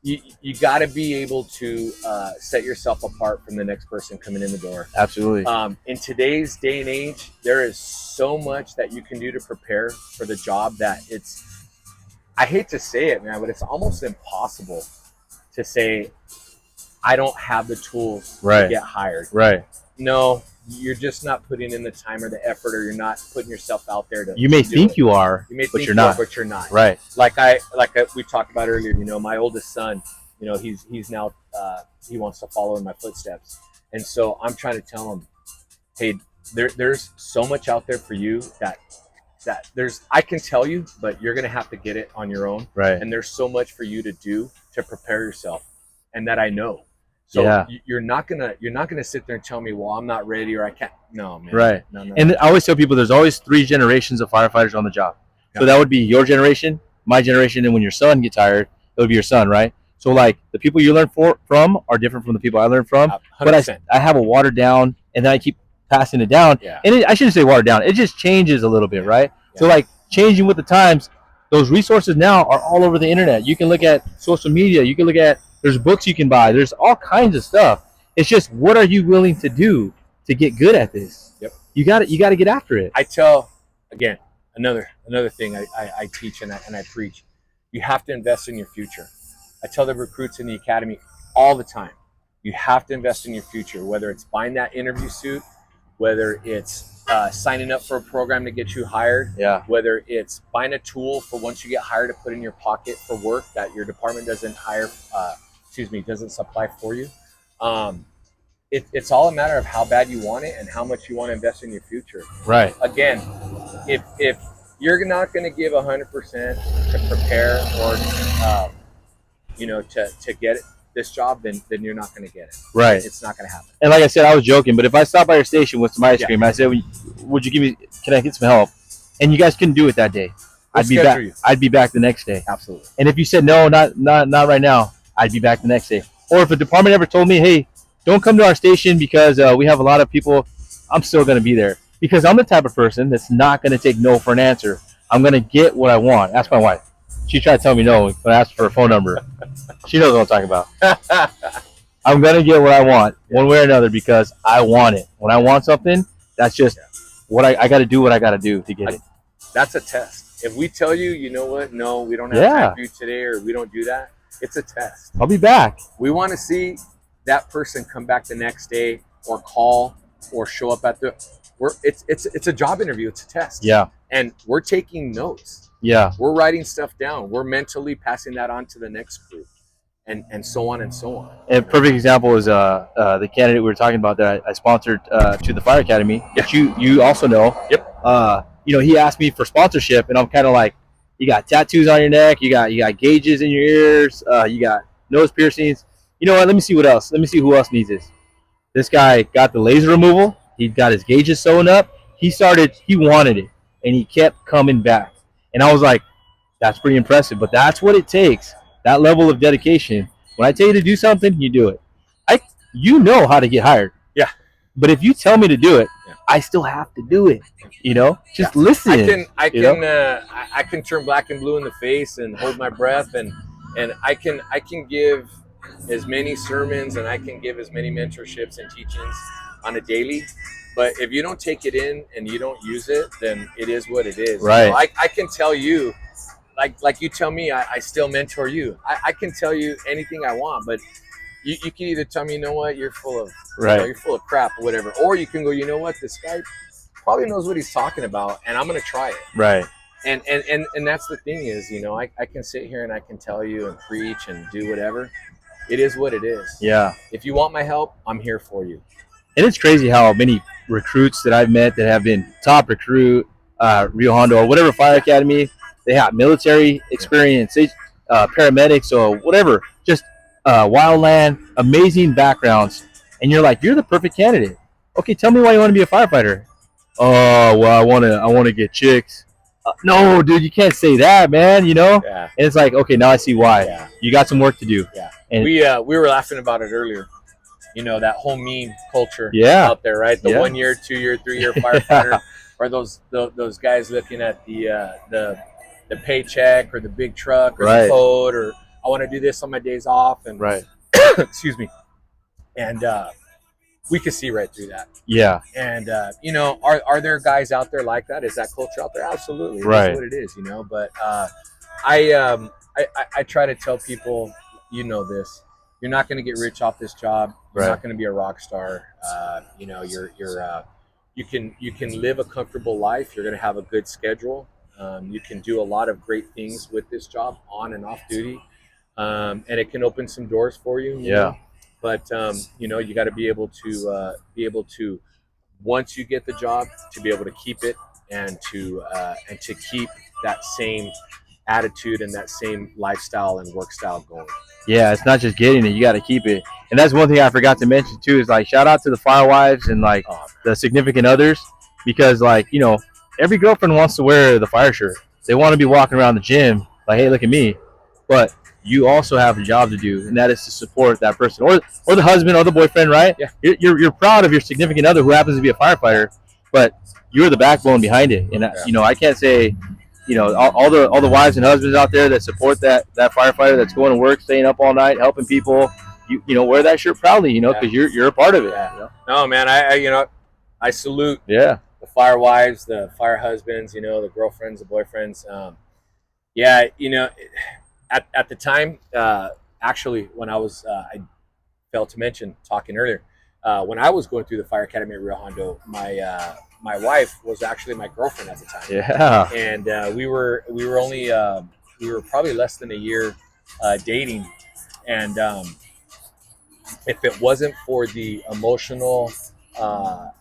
you got to be able to set yourself apart from the next person coming in the door. Absolutely. In today's day and age, there is so much that you can do to prepare for the job that I hate to say it, man, but it's almost impossible to say, I don't have the tools to get hired. Right. No, you're just not putting in the time or the effort, or you're not putting yourself out there to. You may think you are, but you're not. But you're not. Right. Like we talked about earlier. You know, my oldest son. You know, he's now he wants to follow in my footsteps, and so I'm trying to tell him, hey, there's so much out there for you that I can tell you, but you're gonna have to get it on your own. Right. And there's so much for you to do to prepare yourself, and that I know. So you're not gonna sit there and tell me, well, I'm not ready, or I can't. No, man. Right. No. And I always tell people there's always 3 generations of firefighters on the job. So that would be your generation, my generation, and when your son gets hired, it would be your son, right? So like the people you learn from are different from the people I learned from. 100%. But I have a watered down, and then I keep passing it down. Yeah. And I shouldn't say watered down. It just changes a little bit, right? Yeah. So like changing with the times, those resources now are all over the internet. You can look at social media. You can look at, there's books you can buy. There's all kinds of stuff. It's just, what are you willing to do to get good at this? Yep. You got to get after it. I tell, again, another thing I teach and I preach. You have to invest in your future. I tell the recruits in the academy all the time, you have to invest in your future, whether it's buying that interview suit, whether it's signing up for a program to get you hired, whether it's buying a tool for once you get hired to put in your pocket for work that your department doesn't doesn't supply for you. It's all a matter of how bad you want it and how much you want to invest in your future. Right. Again, if you're not going to give 100% to prepare or to get this job, then you're not going to get it. Right. It's not going to happen. And like I said, I was joking, but if I stopped by your station with some ice cream, I said, would you give me, can I get some help? And you guys couldn't do it that day. I'd be back the next day. Absolutely. And if you said, no, not right now, I'd be back the next day. Or if a department ever told me, hey, don't come to our station because we have a lot of people, I'm still going to be there. Because I'm the type of person that's not going to take no for an answer. I'm going to get what I want. Ask my wife. She tried to tell me no when I asked for her phone number. She knows what I'm talking about. I'm going to get what I want one way or another because I want it. When I want something, that's just what I got to do what I got to do to get it. That's a test. If we tell you, you know what, no, we don't have time for you today, or we don't do that, it's a test. I'll be back. We want to see that person come back the next day or call or show up at it's a job interview. It's a test. Yeah. And we're taking notes. Yeah. We're writing stuff down. We're mentally passing that on to the next group, and so on and so on. And a perfect example is the candidate we were talking about that I sponsored to the Fire Academy, that you also know. Yep. He asked me for sponsorship, and I'm kind of like, you got tattoos on your neck, you got gauges in your ears, you got nose piercings. You know what? Let me see what else. Let me see who else needs this. This guy got the laser removal. He got his gauges sewn up. He wanted it, and he kept coming back. And I was like, that's pretty impressive, but that's what it takes, that level of dedication. When I tell you to do something, you do it. You know how to get hired. Yeah. But if you tell me to do it, I still have to do it. Just listen. I can turn black and blue in the face and hold my breath and And I can give as many sermons and I can give as many mentorships and teachings on a daily. But if you don't take it in and you don't use it, then it is what it is. Right. You know, I can tell you, like you tell me, I still mentor you. I can tell you anything I want, but you can either tell me, you know what, you're full of you're full of crap or whatever, or you can go, you know what, this guy probably knows what he's talking about, and I'm gonna try it. Right. And that's the thing is, you know, I can sit here and I can tell you and preach and do whatever. It is what it is. Yeah. If you want my help, I'm here for you. And it's crazy how many recruits that I've met that have been top recruit, Rio Hondo or whatever fire academy, they have military experience, paramedics or whatever, just wildland, amazing backgrounds. And you're like, you're the perfect candidate. Okay, tell me why you want to be a firefighter. Oh, well, I want to get chicks. No, dude, you can't say that, man. You know. Yeah. And it's like, okay, now I see why. Yeah. You got some work to do. Yeah. And we were laughing about it earlier. You know, that whole meme culture out there, right? The 1 year, 2 year, 3 year firefighter, or those guys looking at the paycheck or the big truck or the code, or I want to do this on my days off, and excuse me, and we could see right through that. Yeah. And you know, are there guys out there like that? Is that culture out there? Absolutely. That's what it is, you know. But I try to tell people, you know, this. You're not going to get rich off this job. You're not going to be a rock star. You know, you can live a comfortable life. You're going to have a good schedule. You can do a lot of great things with this job on and off duty, and it can open some doors for you. You know? But you know, you got to be able to once you get the job, to be able to keep it and to keep that same attitude and that same lifestyle and work style going. Yeah, it's not just getting it; you got to keep it. And that's one thing I forgot to mention too. Is like, shout out to the fire wives and like the significant others, because like, you know, every girlfriend wants to wear the fire shirt. They want to be walking around the gym like, hey, look at me. But you also have a job to do, and that is to support that person, or the husband or the boyfriend, right? Yeah. You're proud of your significant other who happens to be a firefighter, but you're the backbone behind it. And you know, I can't say, you know, all the wives and husbands out there that support that firefighter that's going to work, staying up all night, helping people. You know, wear that shirt proudly, you know, because you're a part of it. Yeah. You know? No, man, I salute the fire wives, the fire husbands, you know, the girlfriends, the boyfriends. You know, at the time, actually, when I was, I failed to mention talking earlier, when I was going through the fire academy at Rio Hondo, my wife was actually my girlfriend at the time. Yeah. And we were probably less than a year dating, and if it wasn't for the emotional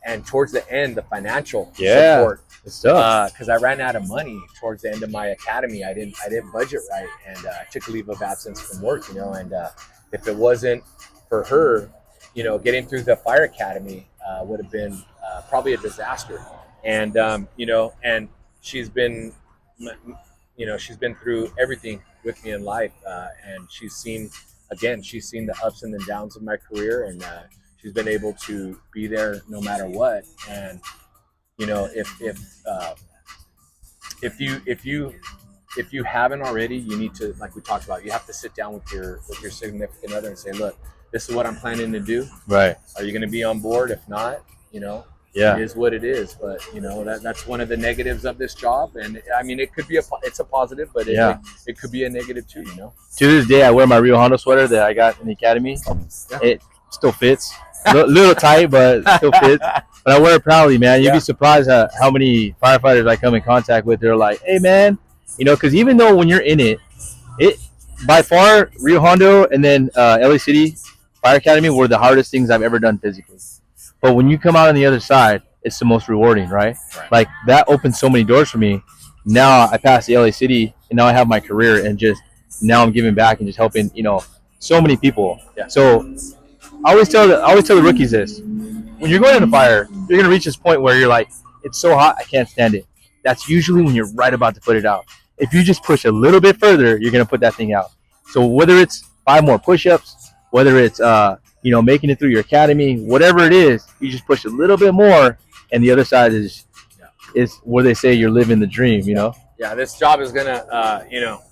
and towards the end the financial support, because I ran out of money towards the end of my academy, I didn't budget right, and I took a leave of absence from work, you know. And if it wasn't for her, you know, getting through the fire academy would have been probably a disaster. And you know, and she's been through everything with me in life, and she's seen the ups and the downs of my career, and she's been able to be there no matter what. And you know, if you haven't already, you need to, like we talked about, you have to sit down with your significant other and say, look, this is what I'm planning to do. Right. Are you going to be on board? If not, you know, it is what it is. But you know, that's one of the negatives of this job. And I mean, it could be it's a positive, but it could be a negative too, you know. To this day, I wear my Rio Hondo sweater that I got in the academy. It still fits. Little tight, but still fits. But I wear it proudly, man. You'd be surprised at how many firefighters I come in contact with. They're like, hey, man, you know, because even though when you're in it, by far, Rio Hondo and then LA City Fire Academy were the hardest things I've ever done physically. But when you come out on the other side, it's the most rewarding, right? Like, that opened so many doors for me. Now I passed the LA City, and now I have my career, and just now I'm giving back and just helping, you know, so many people. So I always tell the rookies this: when you're going in a fire, you're gonna reach this point where you're like, it's so hot, I can't stand it. That's usually when you're right about to put it out. If you just push a little bit further, you're gonna put that thing out. So whether it's 5 more push-ups, whether it's you know, making it through your academy, whatever it is, you just push a little bit more, and the other side is where they say you're living the dream. You know. Yeah, this job is gonna, you know,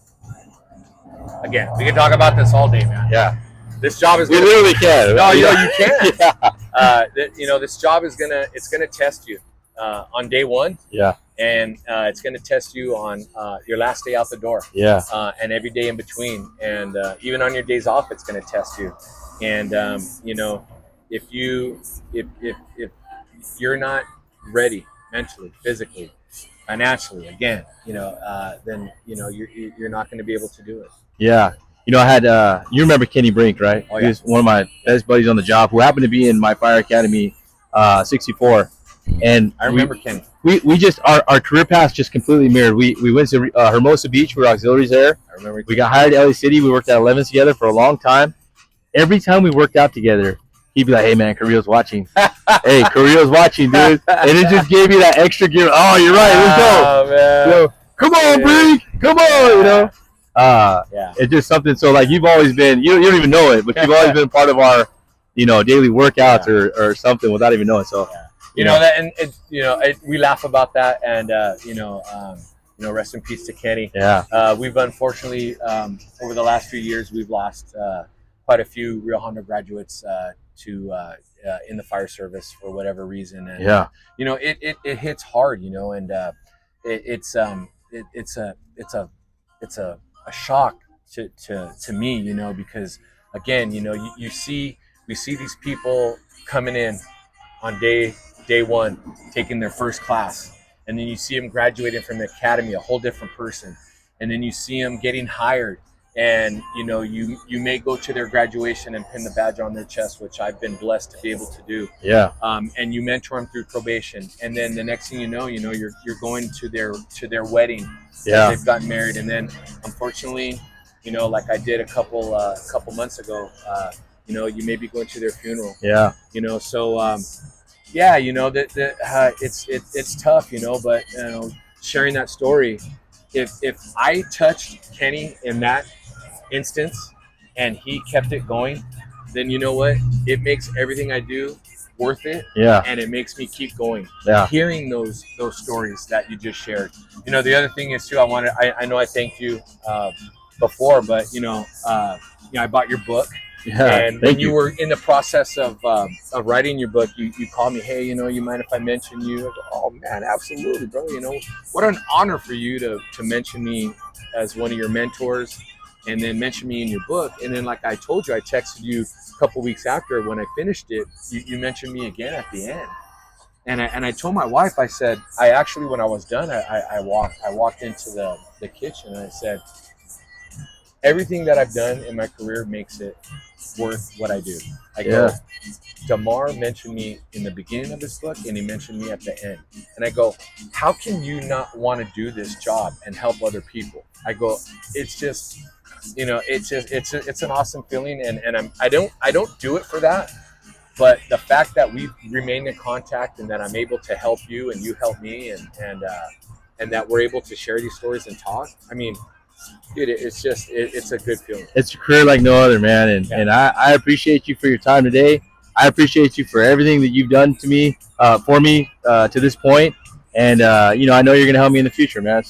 again, we can talk about this all day, man. Yeah. This job is We gonna, literally can. no, you know, you can. Yeah. You know, this job is it's gonna test you on day one, Yeah. and it's gonna test you on your last day out the door, Yeah. and every day in between, and even on your days off, it's gonna test you. And you know, if if you're not ready mentally, physically, financially, again, you know, then you know you're not going to be able to do it. Yeah. You know, I had you remember Kenny Brink, right? Oh, He yeah. was one of my best buddies on the job who happened to be in my Fire Academy 64. And I remember Kenny. We just our career paths just completely mirrored. We went to Hermosa Beach, we were auxiliaries there. I remember We got hired at LA City. We worked at 11s together for a long time. Every time we worked out together, he'd be like, "Hey man, Carrillo's watching. Hey, Carrillo's watching, dude." And it just gave me that extra gear. Oh, you're right. Let's go. Oh man. You know, come on, Brink. Come on. You know. Yeah. It's just something. So like you've always been. You don't even know it, but you've always been part of our, daily workouts or something without even knowing. So. Yeah. You know that, and it, you know, we laugh about that, and you know, rest in peace to Kenny. Yeah. We've unfortunately over the last few years we've lost quite a few Rio Hondo graduates to in the fire service for whatever reason, and Yeah. you know, it hits hard, you know, and it's a shock to me, you know, because again, you know, we see these people coming in on day one, taking their first class, and then you see them graduating from the academy, a whole different person, and then you see them getting hired, and you know, you may go to their graduation and pin the badge on their chest, which I've been blessed to be able to do. Yeah. And you mentor them through probation, and then the next thing you know, you're going to their wedding. Yeah. They've gotten married, and then unfortunately, you know, like I did a couple months ago, you know, you may be going to their funeral. Yeah. You know, so yeah, you know, that it's tough, you know, but you know, sharing that story, if I touched Kenny in that instance and he kept it going, then you know what? It makes everything I do worth it. Yeah. And it makes me keep going. Yeah. Hearing those stories that you just shared. You know, the other thing is too, I know I thanked you before, but you know, I bought your book. Yeah. And when you were in the process of writing your book, you called me, hey, you know, you mind if I mention you? I go, oh man, absolutely, bro. You know, what an honor for you to mention me as one of your mentors, and then mention me in your book. And then, like I told you, I texted you a couple weeks after when I finished it. You mentioned me again at the end, and I told my wife, I said, I actually, when I was done, I walked into the kitchen and I said, everything that I've done in my career makes it worth what I do. I go, Damar mentioned me in the beginning of this book, and he mentioned me at the end. And I go, how can you not want to do this job and help other people? I go, it's just, you know, it's an awesome feeling, and I don't do it for that, but the fact that we've remained in contact and that I'm able to help you and you help me, and that we're able to share these stories and talk. I mean, dude, it's just it's a good feeling. It's a career like no other, man, and I appreciate you for your time today. I appreciate you for everything that you've done to me, for me, to this point, and you know, I know you're gonna help me in the future, man.